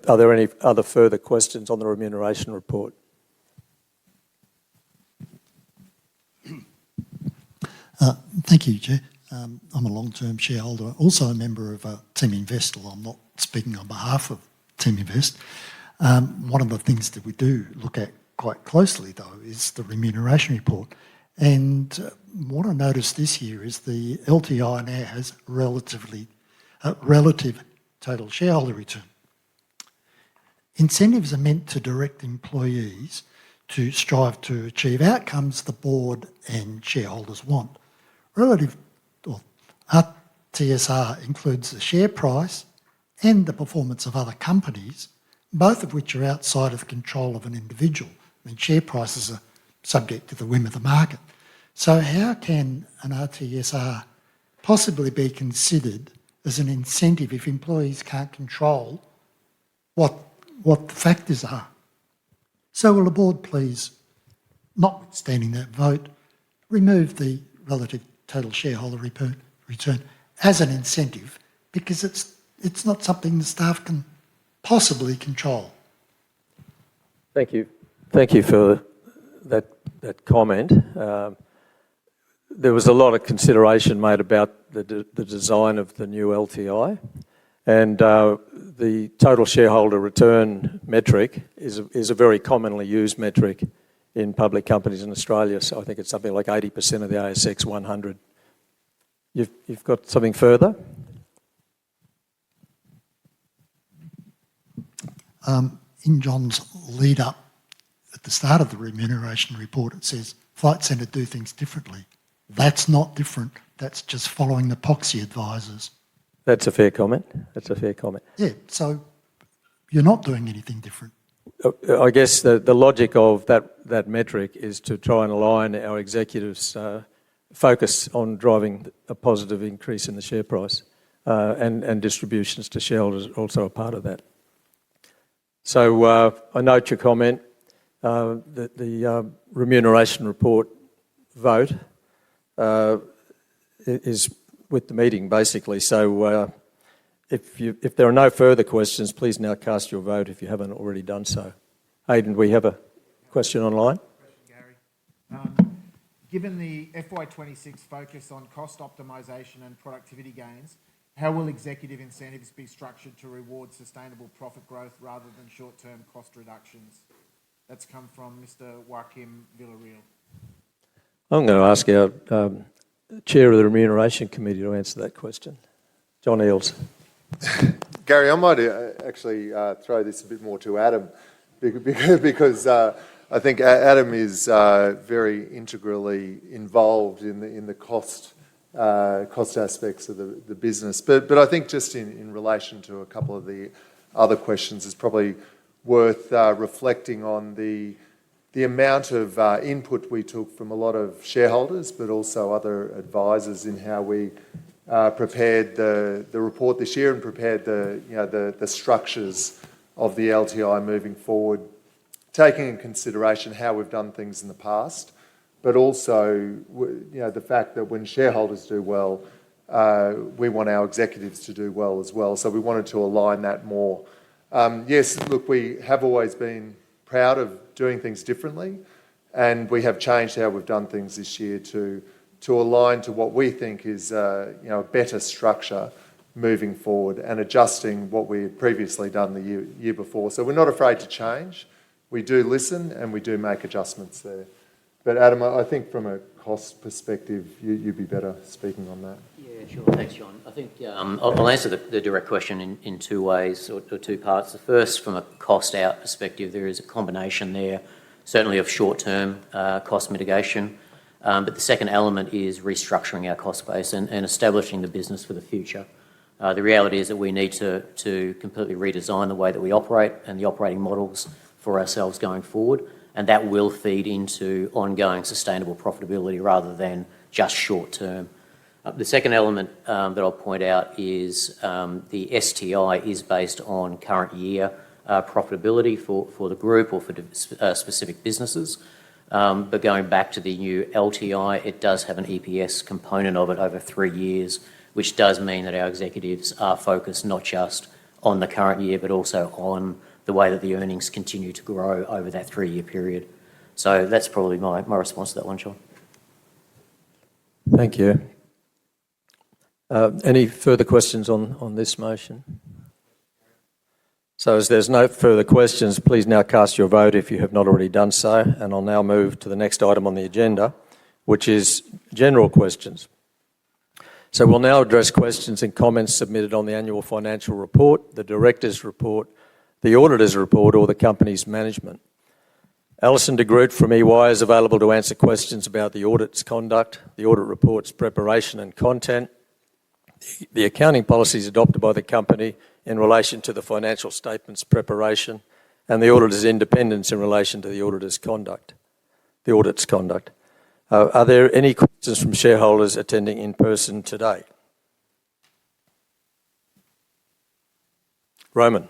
are there any other further questions on the remuneration report? Thank you, Chair. I'm a long-term shareholder, also a member of Team Invest, although I'm not speaking on behalf of Team Invest. One of the things that we do look at quite closely, though, is the remuneration report. And what I noticed this year is the LTI now has relative total shareholder return. Incentives are meant to direct employees to strive to achieve outcomes the board and shareholders want. TSR includes the share price and the performance of other companies, both of which are outside of the control of an individual. I mean, share prices are subject to the whim of the market. So how can an RTSR possibly be considered as an incentive if employees can't control what the factors are? So will the board please, notwithstanding that vote, remove the relative total shareholder return as an incentive, because it's not something the staff can possibly control? Thank you. Thank you for that comment. There was a lot of consideration made about the design of the new LTI, and the total shareholder return metric is a very commonly used metric in public companies in Australia. So I think it's something like 80% of the ASX 100. You've got something further? In John's lead-up at the start of the remuneration report, it says Flight Centre do things differently. That's not different. That's just following the proxy advisors. That's a fair comment. Yeah, so you're not doing anything different. I guess the logic of that metric is to try and align our executives' focus on driving a positive increase in the share price, and distributions to shareholders are also a part of that. So I note your comment that the remuneration report vote is with the meeting, basically. So if there are no further questions, please now cast your vote if you haven't already done so. Aidan, we have a question online. Gary. Given the FY26 focus on cost optimisation and productivity gains, how will executive incentives be structured to reward sustainable profit growth rather than short-term cost reductions? That's come from Mr. Joaquim Villarreal. I'm going to ask our Chair of the Remuneration Committee to answer that question. John Eales. Gary, I might actually throw this a bit more to Adam because I think Adam is very integrally involved in the cost aspects of the business. But I think just in relation to a couple of the other questions, it's probably worth reflecting on the amount of input we took from a lot of shareholders, but also other advisors in how we prepared the report this year and prepared the structures of the LTI moving forward, taking in consideration how we've done things in the past, but also the fact that when shareholders do well, we want our executives to do well as well. So we wanted to align that more. Yes, look, we have always been proud of doing things differently, and we have changed how we've done things this year to align to what we think is a better structure moving forward and adjusting what we had previously done the year before. So we're not afraid to change. We do listen and we do make adjustments there. But Adam, I think from a cost perspective, you'd be better speaking on that. Yeah, sure. Thanks, John. I think I'll answer the direct question in two ways or two parts. The first, from a cost out perspective, there is a combination there, certainly of short-term cost mitigation. But the second element is restructuring our cost base and establishing the business for the future. The reality is that we need to completely redesign the way that we operate and the operating models for ourselves going forward, and that will feed into ongoing sustainable profitability rather than just short-term. The second element that I'll point out is the STI is based on current year profitability for the group or for specific businesses. But going back to the new LTI, it does have an EPS component of it over 3 years, which does mean that our executives are focused not just on the current year, but also on the way that the earnings continue to grow over that 3-year period. So that's probably my response to that one, Sean. Thank you. Any further questions on this motion? So as there's no further questions, please now cast your vote if you have not already done so, and I'll now move to the next item on the agenda, which is general questions. So we'll now address questions and comments submitted on the annual financial report, the director's report, the auditor's report, or the company's management. Alison de Groot from EY is available to answer questions about the audit's conduct, the audit report's preparation and content, the accounting policies adopted by the company in relation to the financial statements preparation, and the auditor's independence in relation to the auditor's conduct, the audit's conduct. Are there any questions from shareholders attending in person today? Roman.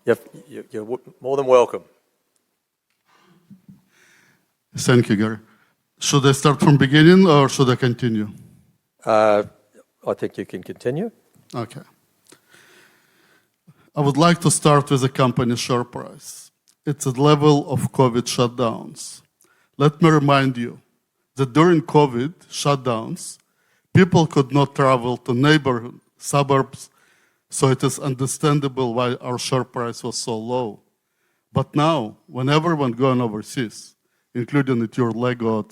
You're more than welcome. Thank you, Gary. Should I start from beginning or should I continue? I think you can continue. Okay. I would like to start with the company share price. It's at the level of COVID shutdowns. Let me remind you that during COVID shutdowns, people could not travel to neighborhood suburbs, so it is understandable why our share price was so low. But now, when everyone going overseas, including at your Lego at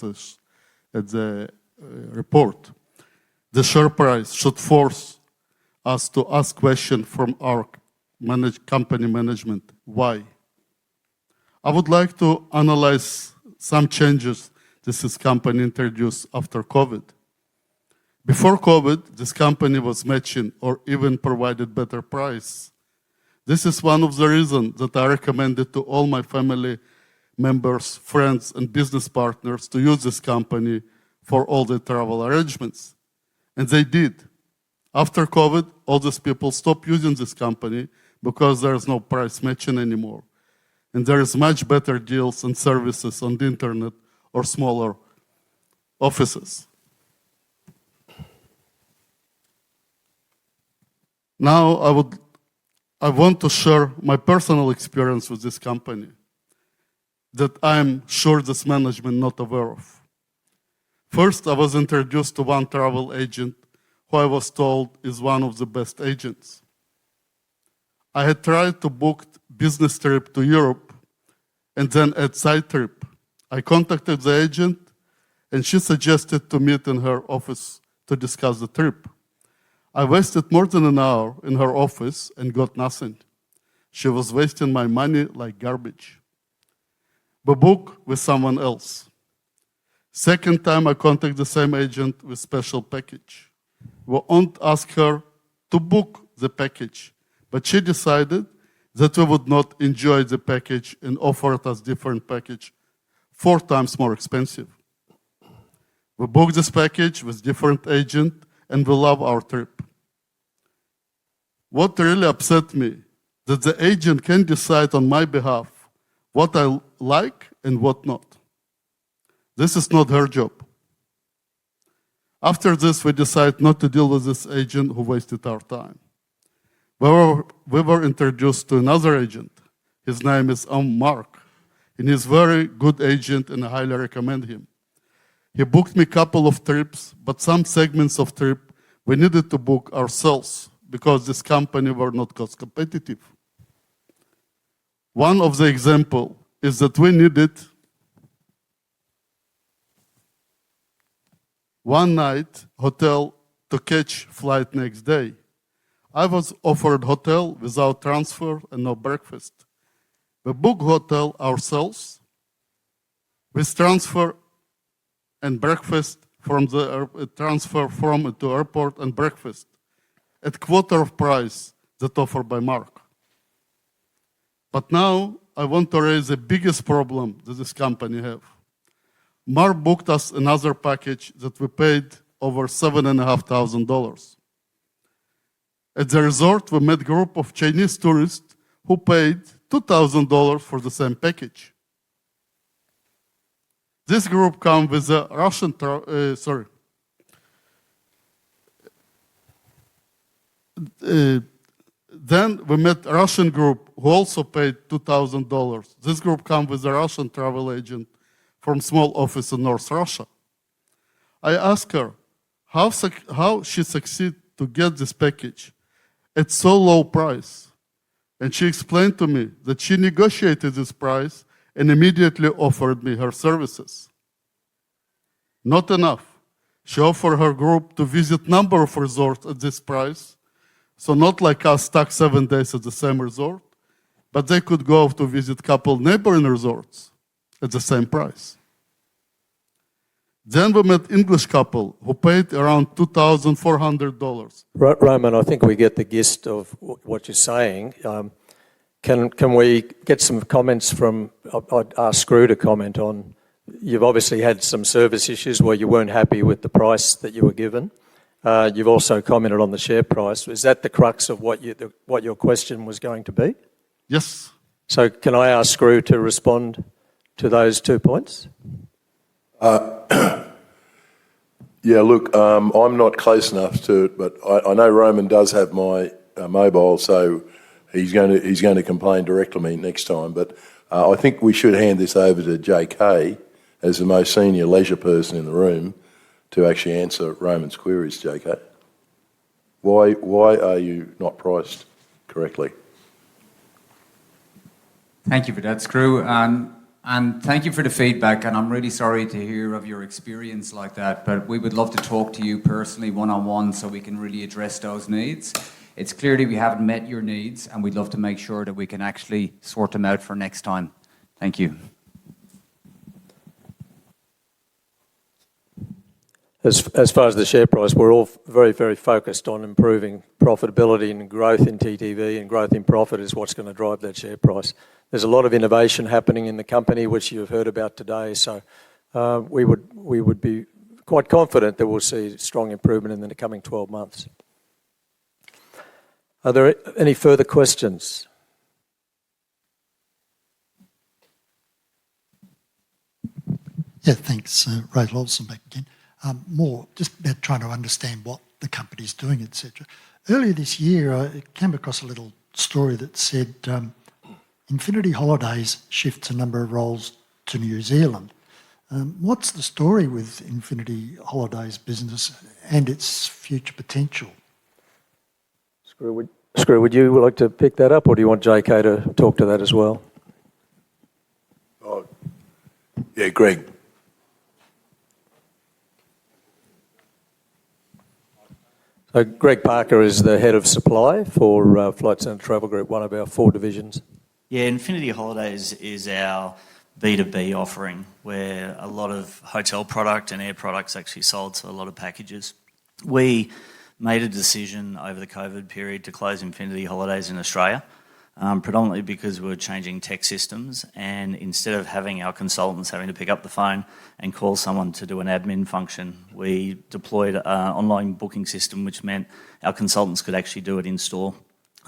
the report, the share price should force us to ask questions from our company management. Why? I would like to analyze some changes this company introduced after COVID. Before COVID, this company was matching or even provided better price. This is one of the reasons that I recommended to all my family members, friends, and business partners to use this company for all the travel arrangements. And they did. After COVID, all these people stopped using this company because there is no price matching anymore. And there is much better deals and services on the internet or smaller offices. Now I want to share my personal experience with this company that I'm sure this management not aware of. First, I was introduced to one travel agent who I was told is one of the best agents. I had tried to book business trip to Europe and then a side trip. I contacted the agent and she suggested to meet in her office to discuss the trip. I wasted more than an hour in her office and got nothing. She was wasting my money like garbage. but book with someone else. Second time I contact the same agent with special package. We won't ask her to book the package, but she decided that we would not enjoy the package and offered us different package, 4 times more expensive. We booked this package with different agent and we love our trip. What really upset me, that the agent can decide on my behalf what I like and what not. This is not her job. After this, we decided not to deal with this agent who wasted our time. We were introduced to another agent. His name is Mark, and he's a very good agent, and I highly recommend him. He booked me a couple of trips, but some segments of trip we needed to book ourselves because this company were not cost competitive. One of the example is that we needed one night hotel to catch flight next day. I was offered hotel without transfer and no breakfast. We booked hotel ourselves with transfer and breakfast from the transfer from to airport and breakfast at quarter of price that offered by Mark. But now I want to raise the biggest problem that this company have. Mark booked us another package that we paid over $7,500. At the resort, we met a group of Chinese tourists who paid $2,000 for the same package. This group come with a Russian, then we met a Russian group who also paid $2,000. This group come with a Russian travel agent from small office in North Russia. I asked her how she succeeded to get this package at so low price. And she explained to me that she negotiated this price and immediately offered me her services. Not enough. She offered her group to visit number of resorts at this price. So not like us stuck 7 days at the same resort, but they could go to visit couple neighboring resorts at the same price. Then we met English couple who paid around $2,400. Roman, I think we get the gist of what you're saying. Can we get some comments from, I'd ask Screw to comment on, you've obviously had some service issues where you weren't happy with the price that you were given. You've also commented on the share price. Is that the crux of what your question was going to be? Yes. So can I ask Screw to respond to those 2 points? Yeah, look, I'm not close enough to it, but I know Roman does have my mobile, so he's going to complain directly to me next time. But I think we should hand this over to JK as the most senior leisure person in the room to actually answer Roman's queries, JK. Why are you not priced correctly? Thank you for that, Screw. And thank you for the feedback, and I'm really sorry to hear of your experience like that, but we would love to talk to you personally one-on-one so we can really address those needs. It's clearly we haven't met your needs, and we'd love to make sure that we can actually sort them out for next time. Thank you. As far as the share price, we're all very, very focused on improving profitability and growth in TTV, and growth in profit is what's going to drive that share price. There's a lot of innovation happening in the company, which you've heard about today, so we would be quite confident that we'll see strong improvement in the coming 12 months. Are there any further questions? Yeah, thanks. Ray Lawson back again. More just about trying to understand what the company's doing, etc. Earlier this year, I came across a little story that said Infinity Holidays shifts a number of roles to New Zealand. What's the story with Infinity Holidays business and its future potential? Screw, would you like to pick that up, or do you want JK to talk to that as well? Oh, yeah, Greg. So Greg Parker is the head of supply for Flight Centre Travel Group, one of our 4 divisions. Yeah, Infinity Holidays is our B2B offering where a lot of hotel product and air products actually sold, so a lot of packages. We made a decision over the COVID period to close Infinity Holidays in Australia, predominantly because we were changing tech systems, and instead of having our consultants having to pick up the phone and call someone to do an admin function, we deployed an online booking system which meant our consultants could actually do it in store.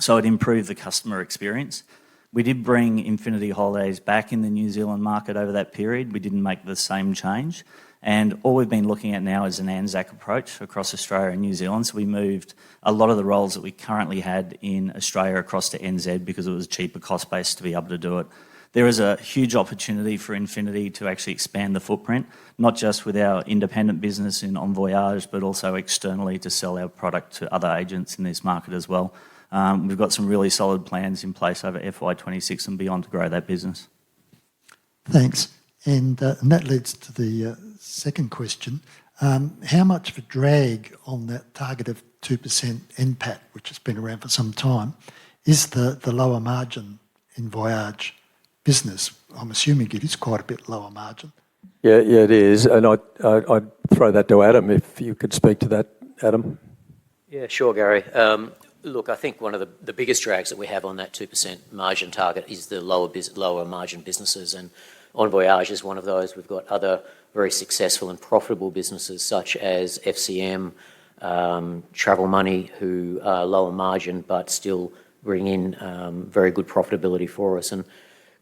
So it improved the customer experience. We did bring Infinity Holidays back in the New Zealand market over that period. We didn't make the same change. And all we've been looking at now is an ANZAC approach across Australia and New Zealand. So we moved a lot of the roles that we currently had in Australia across to NZ because it was a cheaper cost base to be able to do it. There is a huge opportunity for Infinity to actually expand the footprint, not just with our independent business in En Voyage, but also externally to sell our product to other agents in this market as well. We've got some really solid plans in place over FY26 and beyond to grow that business. Thanks. And that leads to the second question. How much of a drag on that target of 2% NPAT, which has been around for some time, is the lower margin in Voyage business? I'm assuming it is quite a bit lower margin. Yeah, it is. And I'd throw that to Adam, if you could speak to that, Adam. Yeah, sure, Gary. Look, I think one of the biggest drags that we have on that 2% margin target is the lower margin businesses, and En Voyage is one of those. We've got other very successful and profitable businesses such as FCM, Travel Money, who are lower margin but still bring in very good profitability for us. And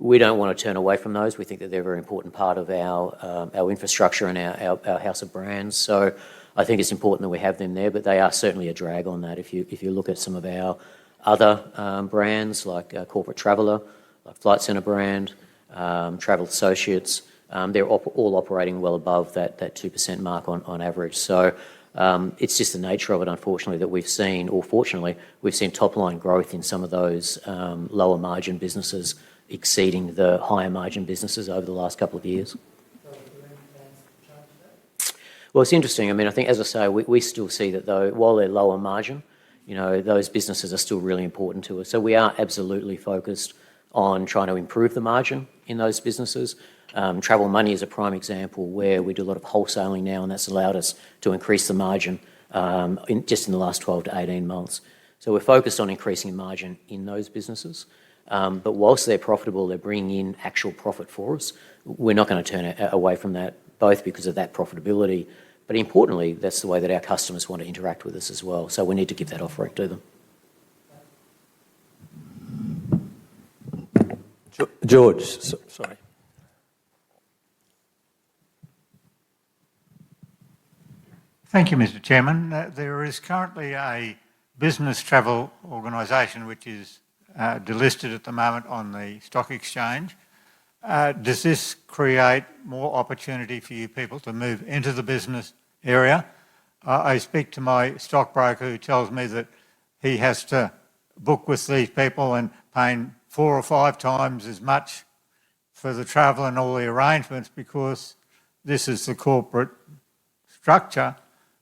we don't want to turn away from those. We think that they're a very important part of our infrastructure and our house of brands. So I think it's important that we have them there, but they are certainly a drag on that. If you look at some of our other brands like Corporate Traveller, like Flight Centre brand, Travel Associates, they're all operating well above that 2% mark on average. So it's just the nature of it, unfortunately, that we've seen, or fortunately, we've seen top-line growth in some of those lower margin businesses exceeding the higher margin businesses over the last couple of years. Well, it's interesting. I mean, I think, as I say, we still see that, though, while they're lower margin, those businesses are still really important to us. So we are absolutely focused on trying to improve the margin in those businesses. Travel Money is a prime example where we do a lot of wholesaling now, and that's allowed us to increase the margin just in the last 12 to 18 months. So we're focused on increasing margin in those businesses. But whilst they're profitable, they're bringing in actual profit for us. We're not going to turn away from that, both because of that profitability, but importantly, that's the way that our customers want to interact with us as well. So we need to give that offering to them. George, sorry. Thank you, Mr. Chairman. There is currently a business travel organisation which is delisted at the moment on the stock exchange. Does this create more opportunity for you people to move into the business area? I speak to my stockbroker who tells me that he has to book with these people and paying 4 or 5 times as much for the travel and all the arrangements because this is the corporate structure,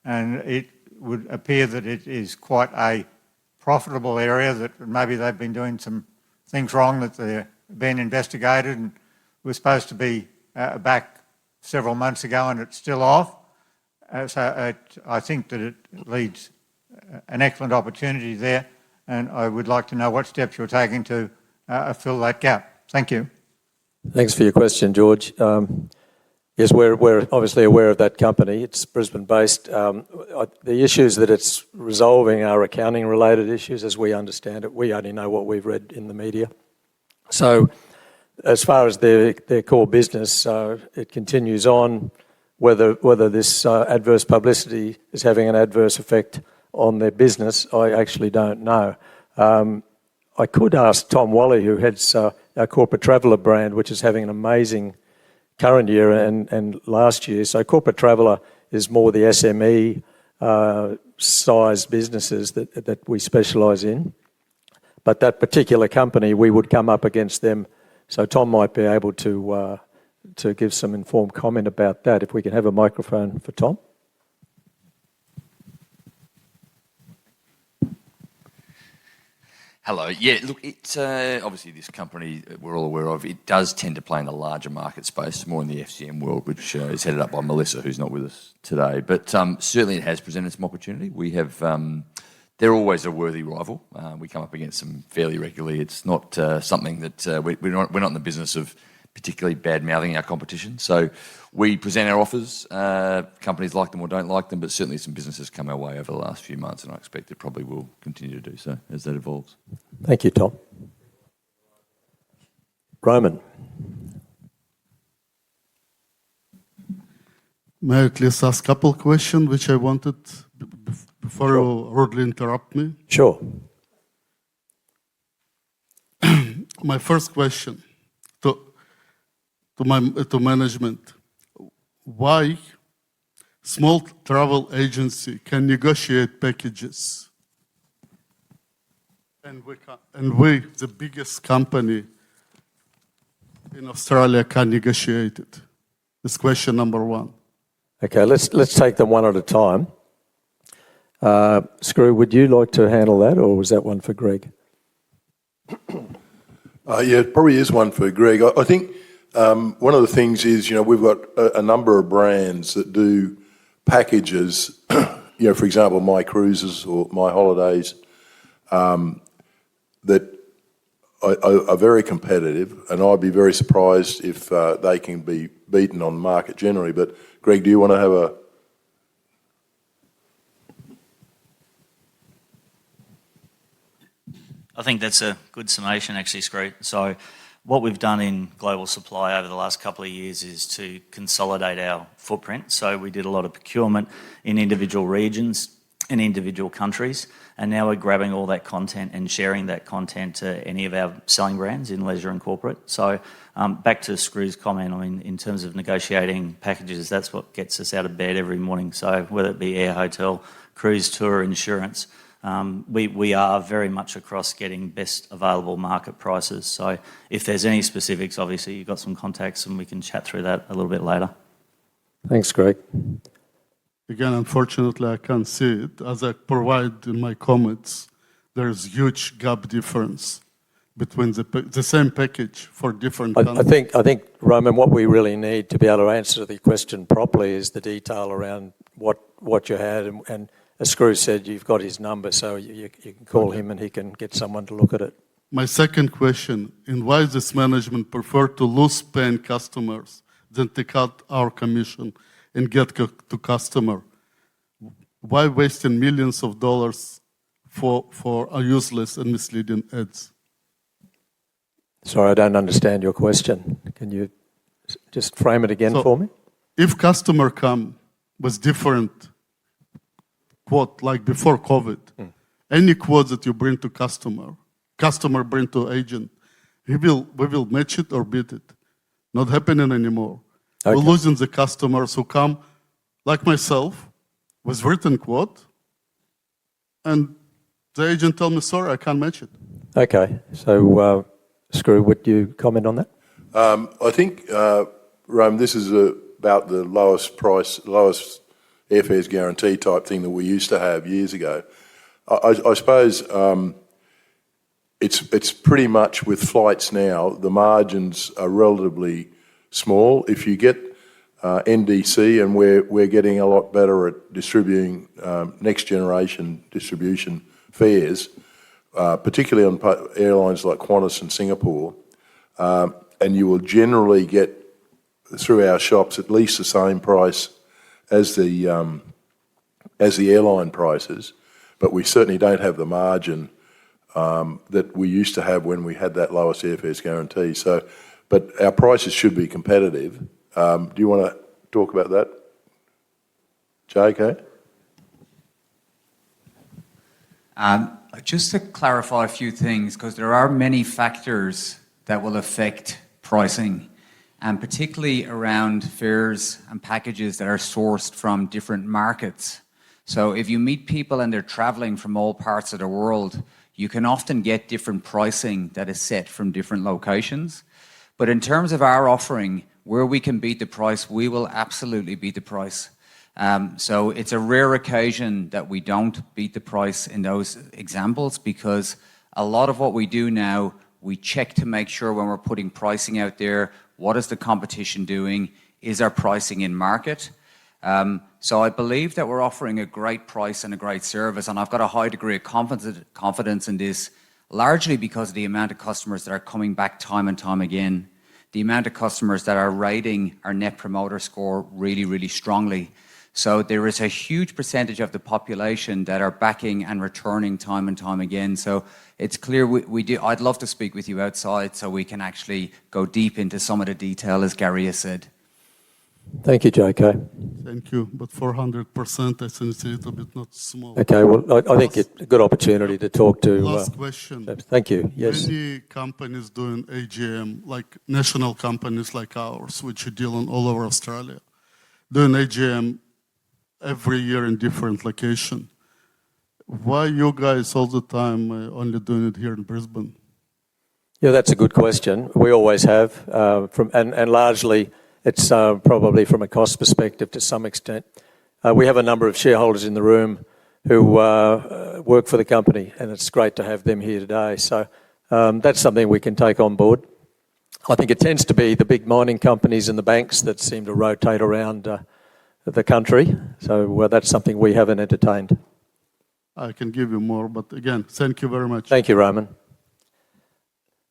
and it would appear that it is quite a profitable area, that maybe they've been doing some things wrong, that they're being investigated, and we're supposed to be back several months ago and it's still off. So I think that it leads an excellent opportunity there, and I would like to know what steps you're taking to fill that gap. Thank you. Thanks for your question, George. Yes, we're obviously aware of that company. It's Brisbane-based. The issues that it's resolving are accounting-related issues, as we understand it. We only know what we've read in the media. So as far as their core business, it continues on. Whether this adverse publicity is having an adverse effect on their business, I actually don't know. I could ask Tom Wally, who heads our Corporate Traveller brand, which is having an amazing current year and last year. So Corporate Traveller is more the SME sized businesses that we specialise in. But that particular company, we would come up against them. So Tom might be able to give some informed comment about that. If we can have a microphone for Tom. Hello. Yeah, look, it's obviously this company we're all aware of. It does tend to play in the larger market space, more in the FCM world, which is headed up by Melissa, who's not with us today. But certainly it has presented some opportunity. We have, they're always a worthy rival. We come up against them fairly regularly. It's not something that we're not in the business of particularly bad-mouthing our competition. So we present our offers. Companies like them or don't like them, but certainly some businesses come our way over the last few months, and I expect it probably will continue to do so as that evolves. Thank you, Tom. Roman. May I at least ask a couple of questions which I wanted before you rudely interrupt me? Sure. My first question to management: why small travel agency can negotiate packages and we, the biggest company in Australia, can negotiate it? That's question number one. Okay, let's take them one at a time. Screw, would you like to handle that, or was that one for Greg? Yeah, it probably is one for Greg. I think one of the things is, we've got a number of brands that do packages, for example, My Cruises or My Holidays, that are very competitive, and I'd be very surprised if they can be beaten on the market generally. But Greg, do you want to have a... I think that's a good summation, actually, Screw. So what we've done in global supply over the last couple of years is to consolidate our footprint. So we did a lot of procurement in individual regions, in individual countries, and now we're grabbing all that content and sharing that content to any of our selling brands in leisure and corporate. So back to Screw's comment, in terms of negotiating packages, that's what gets us out of bed every morning. So whether it be air, hotel, cruise, tour, insurance, we are very much across getting best available market prices. So if there's any specifics, obviously you've got some contacts and we can chat through that a little bit later. Thanks, Greg. Again, unfortunately, I can't see it. As I provide in my comments, there's huge gap difference between the same package for different countries. I think, Roman, what we really need to be able to answer the question properly is the detail around what you had. And as Screw said, you've got his number, so you can call him and he can get someone to look at it. My second question, in why does management prefer to lose paying customers than take out our commission and get to customer? Why wasting millions of dollars for a useless and misleading ads? Sorry, I don't understand your question. Can you just frame it again for me? If customer come with different quote, like before COVID, any quote that you bring to customer bring to agent, we will match it or beat it. Not happening anymore. Okay. We're losing the customers who come, like myself, with written quote, and the agent tell me, sorry, I can't match it. Okay, so Screw, would you comment on that? I think, Rome, this is about the lowest airfares guarantee type thing that we used to have years ago. I suppose it's pretty much with flights now, the margins are relatively small. If you get NDC, and we're getting a lot better at distributing next generation distribution fares, particularly on airlines like Qantas and Singapore, and you will generally get through our shops at least the same price as the airline prices, but we certainly don't have the margin that we used to have when we had that lowest airfares guarantee. So, but our prices should be competitive. Do you want to talk about that, JK? Just to clarify a few things, because there are many factors that will affect pricing, and particularly around fares and packages that are sourced from different markets. So if you meet people and they're traveling from all parts of the world, you can often get different pricing that is set from different locations. But in terms of our offering, where we can beat the price, we will absolutely beat the price. So it's a rare occasion that we don't beat the price in those examples, because A lot of what we do now, we check to make sure when we're putting pricing out there, what is the competition doing? Is our pricing in market? So I believe that we're offering a great price and a great service, and I've got a high degree of confidence in this, largely because of the amount of customers that are coming back time and time again, the amount of customers that are rating our Net Promoter Score really, really strongly. So there is a huge percentage of the population that are backing and returning time and time again. So it's clear we do. I'd love to speak with you outside so we can actually go deep into some of the detail, as Gary has said. Thank you, JK. Thank you. But 400%, I think it's a little bit not small. Okay, well, I think it's a good opportunity to talk to... Last question. Thank you, yes. Many companies doing AGM, like national companies like ours, which you deal in all over Australia, doing AGM every year in different location. Why you guys all the time only doing it here in Brisbane? Yeah, that's a good question. We always have, and largely it's probably from a cost perspective to some extent. We have a number of shareholders in the room who work for the company, and it's great to have them here today. So that's something we can take on board. I think it tends to be the big mining companies and the banks that seem to rotate around the country. So that's something we haven't entertained. I can give you more, but again, thank you very much. Thank you, Roman.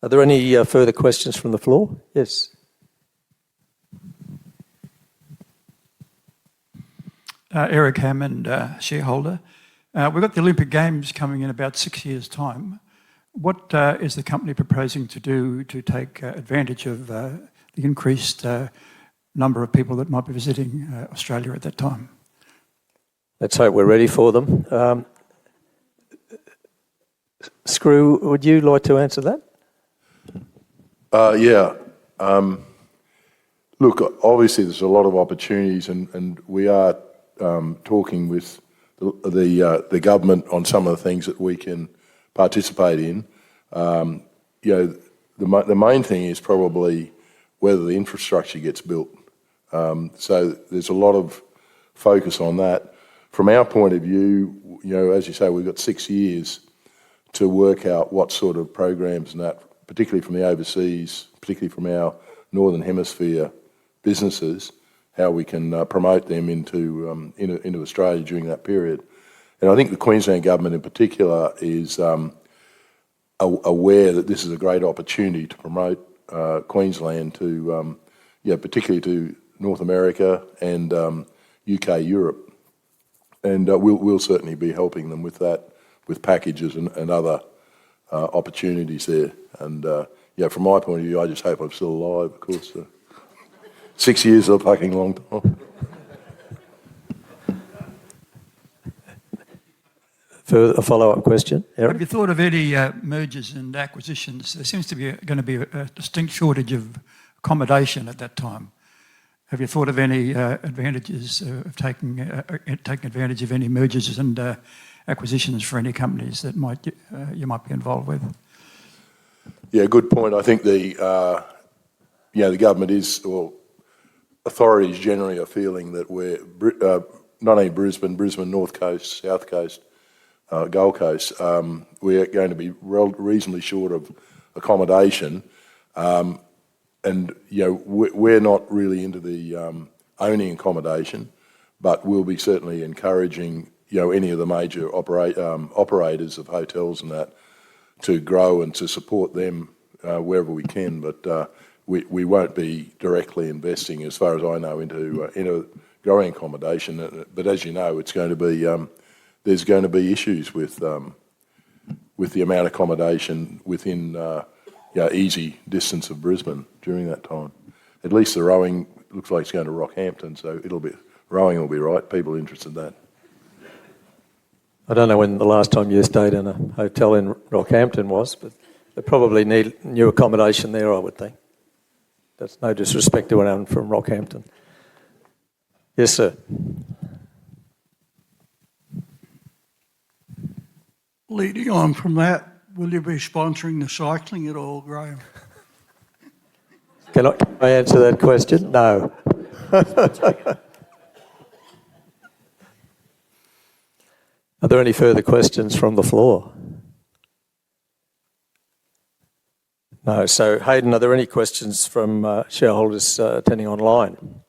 Are there any further questions from the floor? Yes. Eric Hammond, shareholder. We've got the Olympic Games coming in about 6 years' time. What is the company proposing to do to take advantage of the increased number of people that might be visiting Australia at that time? Let's hope we're ready for them. Screw, would you like to answer that? Yeah. Look, obviously there's a lot of opportunities, and we are talking with the government on some of the things that we can participate in. The main thing is probably whether the infrastructure gets built. So there's a lot of focus on that. From our point of view, as you say, we've got 6 years to work out what sort of programs and that, particularly from the overseas, particularly from our Northern Hemisphere businesses, how we can promote them into Australia during that period. And I think the Queensland government in particular is aware that this is a great opportunity to promote Queensland to, particularly to North America and UK, Europe. And we'll certainly be helping them with that, with packages and other opportunities there. And from my point of view, I just hope I'm still alive, of course. 6 years is a fucking long time. A follow-up question, Eric? Have you thought of any mergers and acquisitions? There seems to be going to be a distinct shortage of accommodation at that time. Have you thought of any advantages of taking advantage of any mergers and acquisitions for any companies that you might be involved with? Yeah, good point. I think the government is, or authorities generally are feeling that we're not only Brisbane, North Coast, South Coast, Gold Coast, we're going to be reasonably short of accommodation. And we're not really into the owning accommodation, but we'll be certainly encouraging any of the major operators of hotels and that to grow and to support them wherever we can. But we won't be directly investing, as far as I know, into growing accommodation. But as you know, it's going to be there's going to be issues with the amount of accommodation within easy distance of Brisbane during that time. At least the rowing looks like it's going to Rockhampton, so rowing will be right. People are interested in that. I don't know when the last time you stayed in a hotel in Rockhampton was, but they probably need new accommodation there, I would think. That's no disrespect to anyone from Rockhampton. Yes, sir. Leading on from that, will you be sponsoring the cycling at all, Graham? Can I answer that question? No. Are there any further questions from the floor? No. So, Hayden, are there any questions from shareholders attending online?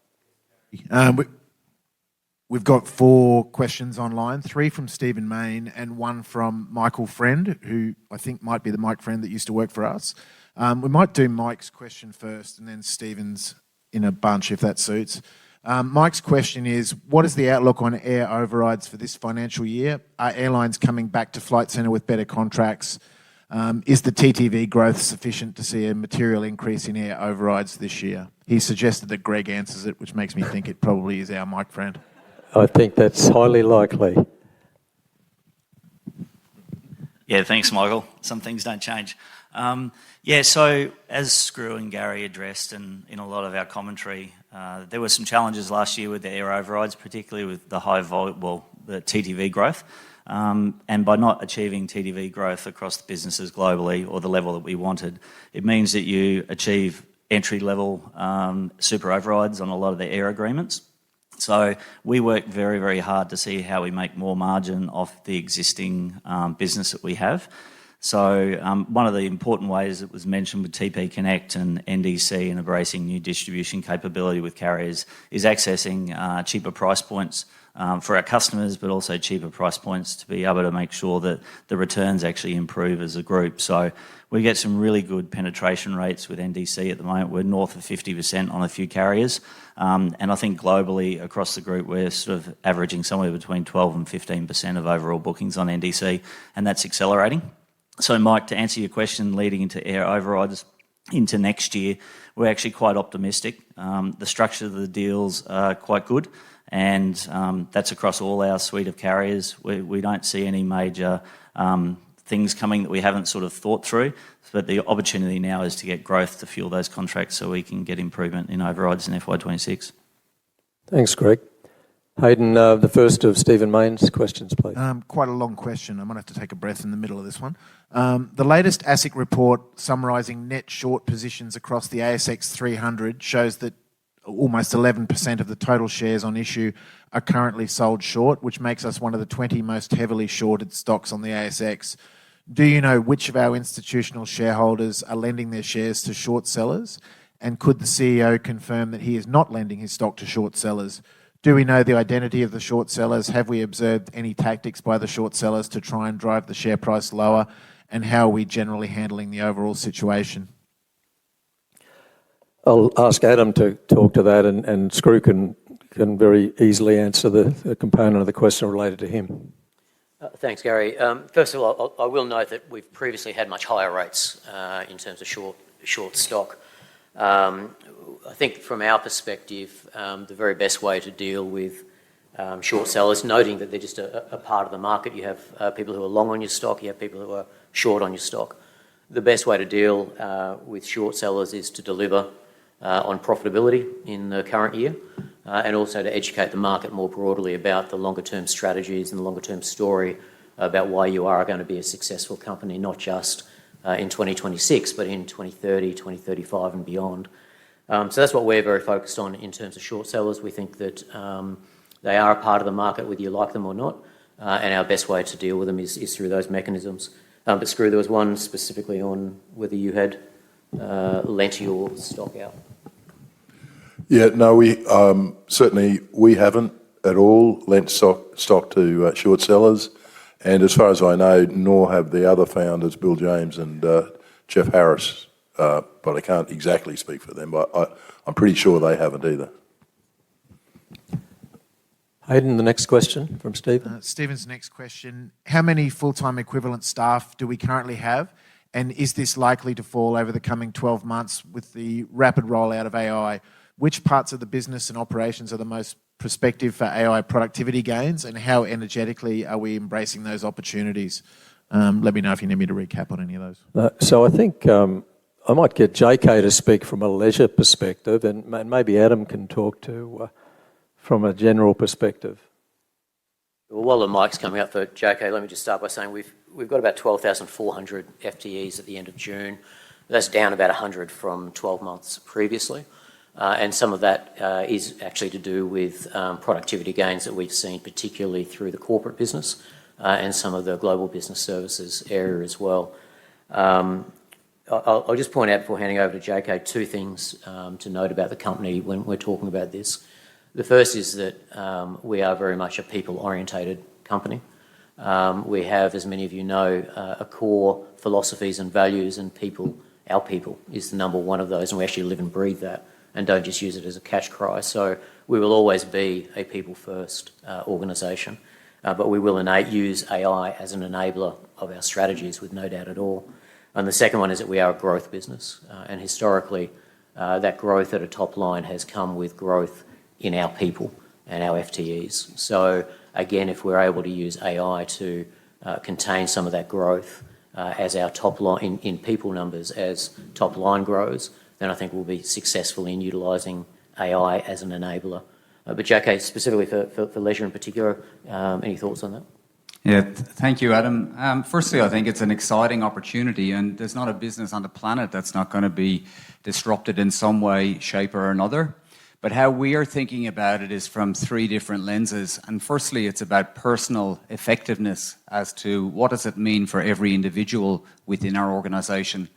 We've got 4 questions online, 3 from Stephen Main and 1 from Michael Friend, who I think might be the Mike Friend that used to work for us. We might do Mike's question first and then Stephen's in a bunch, if that suits. Mike's question is, what is the outlook on air overrides for this financial year? Are airlines coming back to Flight Centre with better contracts? Is the TTV growth sufficient to see a material increase in air overrides this year? He suggested that Greg answers it, which makes me think it probably is our Mike Friend. I think that's highly likely. Yeah, thanks, Michael. Some things don't change. So as Screw and Gary addressed in a lot of our commentary, there were some challenges last year with the air overrides, particularly with the the TTV growth. And by not achieving TTV growth across the businesses globally or the level that we wanted, it means that you achieve entry-level super overrides on a lot of the air agreements. So we work very, very hard to see how we make more margin off the existing business that we have. So one of the important ways that was mentioned with TP Connect and NDC and embracing new distribution capability with carriers is accessing cheaper price points for our customers, but also cheaper price points to be able to make sure that the returns actually improve as a group. So we get some really good penetration rates with NDC at the moment. We're north of 50% on a few carriers. And I think globally across the group, we're sort of averaging somewhere between 12 and 15% of overall bookings on NDC, and that's accelerating. So Mike, to answer your question leading into air overrides into next year, we're actually quite optimistic. The structure of the deals are quite good, and that's across all our suite of carriers. We don't see any major things coming that we haven't sort of thought through, but the opportunity now is to get growth to fuel those contracts so we can get improvement in overrides in FY26. Thanks, Greg. Hayden, the first of Stephen Main's questions, please. Quite a long question. I might have to take a breath in the middle of this one. The latest ASIC report summarising net short positions across the ASX 300 shows that almost 11% of the total shares on issue are currently sold short, which makes us one of the 20 most heavily shorted stocks on the ASX. Do you know which of our institutional shareholders are lending their shares to short sellers? And could the CEO confirm that he is not lending his stock to short sellers? Do we know the identity of the short sellers? Have we observed any tactics by the short sellers to try and drive the share price lower? And how are we generally handling the overall situation? I'll ask Adam to talk to that, and Screw can very easily answer the component of the question related to him. Thanks, Gary. First of all, I will note that we've previously had much higher rates in terms of short stock. I think from our perspective, the very best way to deal with short sellers, noting that they're just a part of the market. You have people who are long on your stock, you have people who are short on your stock. The best way to deal with short sellers is to deliver on profitability in the current year, and also to educate the market more broadly about the longer-term strategies and the longer-term story about why you are going to be a successful company, not just in 2026, but in 2030, 2035 and beyond. So that's what we're very focused on in terms of short sellers. We think that they are a part of the market, whether you like them or not, and our best way to deal with them is through those mechanisms. But Screw, there was one specifically on whether you had lent your stock out. Yeah, no, we haven't at all lent stock to short sellers, and as far as I know, nor have the other founders, Bill James and Jeff Harris, but I can't exactly speak for them, but I'm pretty sure they haven't either. Hayden, the next question from Stephen. Stephen's next question. How many full-time equivalent staff do we currently have? And is this likely to fall over the coming 12 months with the rapid rollout of AI? Which parts of the business and operations are the most prospective for AI productivity gains, and how energetically are we embracing those opportunities? Let me know if you need me to recap on any of those. So I think I might get JK to speak from a leisure perspective, and maybe Adam can talk to from a general perspective. Well, while the mic's coming up for JK, let me just start by saying we've got about 12,400 FTEs at the end of June. That's down about 100 from 12 months previously. And some of that is actually to do with productivity gains that we've seen, particularly through the corporate business and some of the global business services area as well. I'll just point out before handing over to JK two things to note about the company when we're talking about this. The first is that we are very much a people-orientated company. We have, as many of you know, a core philosophies and values, and people, our people, is the number one of those, and we actually live and breathe that and don't just use it as a cash cry. So we will always be a people-first organisation, but we will use AI as an enabler of our strategies with no doubt at all. And the second one is that we are a growth business, and historically that growth at a top line has come with growth in our people and our FTEs. So again, if we're able to use AI to contain some of that growth as our top line in people numbers, as top line grows, then I think we'll be successful in utilising AI as an enabler. But JK, specifically for leisure in particular, any thoughts on that? Yeah, thank you, Adam. Firstly, I think it's an exciting opportunity, and there's not a business on the planet that's not going to be disrupted in some way, shape or another. But how we are thinking about it is from three different lenses. And firstly, it's about personal effectiveness as to what does it mean for every individual within our organisation.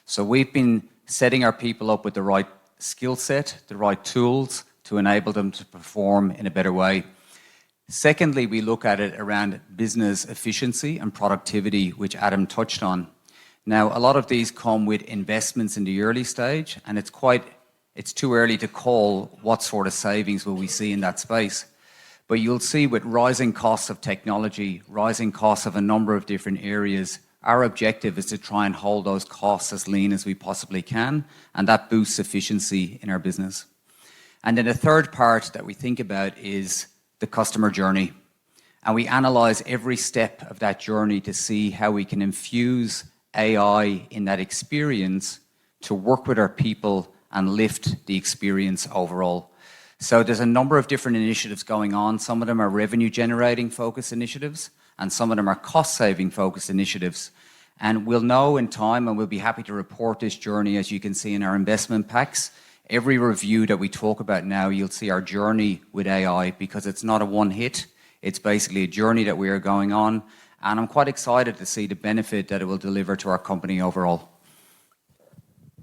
So we've been setting our people up with the right skill set, the right tools to enable them to perform in a better way. Secondly, we look at it around business efficiency and productivity, which Adam touched on. Now, a lot of these come with investments in the early stage, and it's too early to call what sort of savings will we see in that space. But you'll see with rising costs of technology, rising costs of a number of different areas, our objective is to try and hold those costs as lean as we possibly can, and that boosts efficiency in our business. And then a third part that we think about is the customer journey. And we analyse every step of that journey to see how we can infuse AI in that experience to work with our people and lift the experience overall. So there's a number of different initiatives going on. Some of them are revenue generating focused initiatives, and some of them are cost saving focused initiatives. And we'll know in time, and we'll be happy to report this journey, as you can see in our investment packs. Every review that we talk about now, you'll see our journey with AI, because it's not a one hit. It's basically a journey that we are going on. And I'm quite excited to see the benefit that it will deliver to our company overall.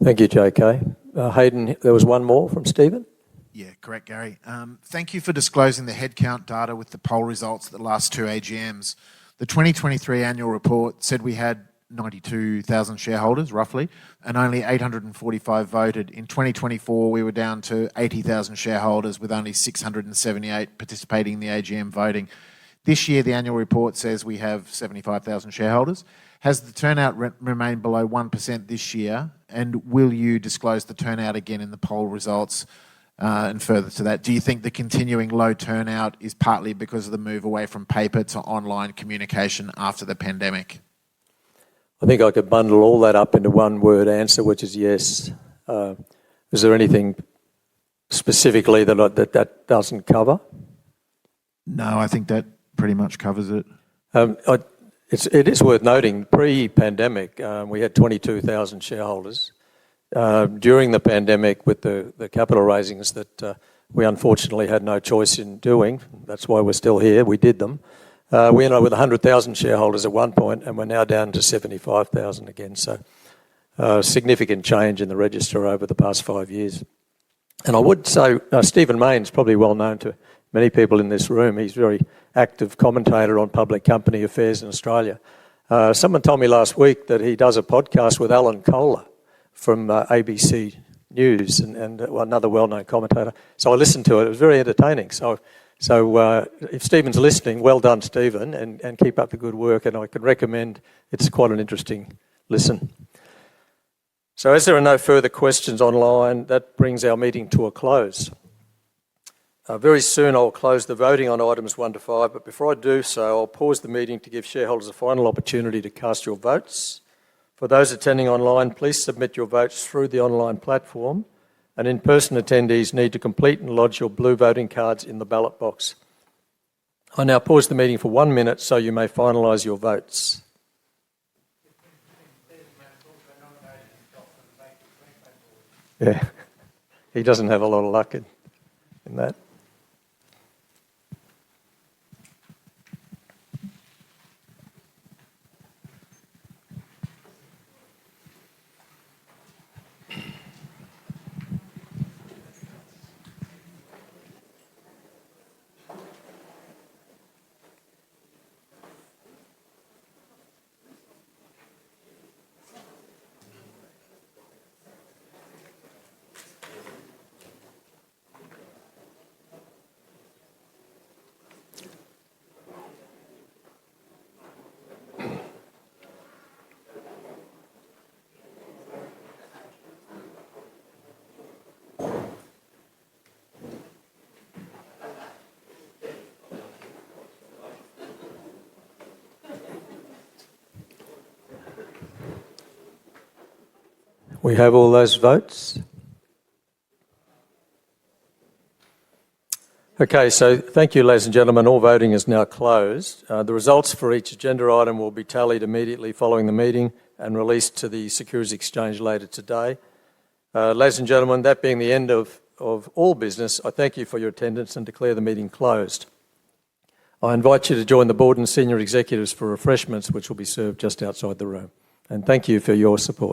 Thank you, JK. Hayden, there was one more from Stephen. Yeah, correct, Gary. Thank you for disclosing the headcount data with the poll results at the last two AGMs. The 2023 annual report said we had 92,000 shareholders, roughly, and only 845 voted. In 2024, we were down to 80,000 shareholders with only 678 participating in the AGM voting. This year, the annual report says we have 75,000 shareholders. Has the turnout remained below 1% this year? And will you disclose the turnout again in the poll results? And further to that, do you think the continuing low turnout is partly because of the move away from paper to online communication after the pandemic? I think I could bundle all that up into one word answer, which is yes. Is there anything specifically that doesn't cover? No, I think that pretty much covers it. It is worth noting, pre-pandemic, we had 22,000 shareholders. During the pandemic, with the capital raisings that we unfortunately had no choice in doing, that's why we're still here, we did them. We ended up with 100,000 shareholders at one point, and we're now down to 75,000 again. So significant change in the register over the past 5 years. And I would say Stephen Mayne's probably well known to many people in this room. He's a very active commentator on public company affairs in Australia. Someone told me last week that he does a podcast with Alan Kohler from ABC News and another well-known commentator. So I listened to it. It was very entertaining. So if Stephen's listening, well done, Stephen, and keep up the good work. And I can recommend, it's quite an interesting listen. So as there are no further questions online, that brings our meeting to a close. Very soon I'll close the voting on items 1 to 5, but before I do so, I'll pause the meeting to give shareholders a final opportunity to cast your votes. For those attending online, please submit your votes through the online platform, and in-person attendees need to complete and lodge your blue voting cards in the ballot box. I now pause the meeting for 1 minute so you may finalise your votes. Yeah, he doesn't have a lot of luck in that. We have all those votes. Okay, so thank you, ladies and gentlemen. All voting is now closed. The results for each agenda item will be tallied immediately following the meeting and released to the Securities Exchange later today. Ladies and gentlemen, that being the end of all business, I thank you for your attendance and declare the meeting closed. I invite you to join the board and senior executives for refreshments, which will be served just outside the room. And thank you for your support.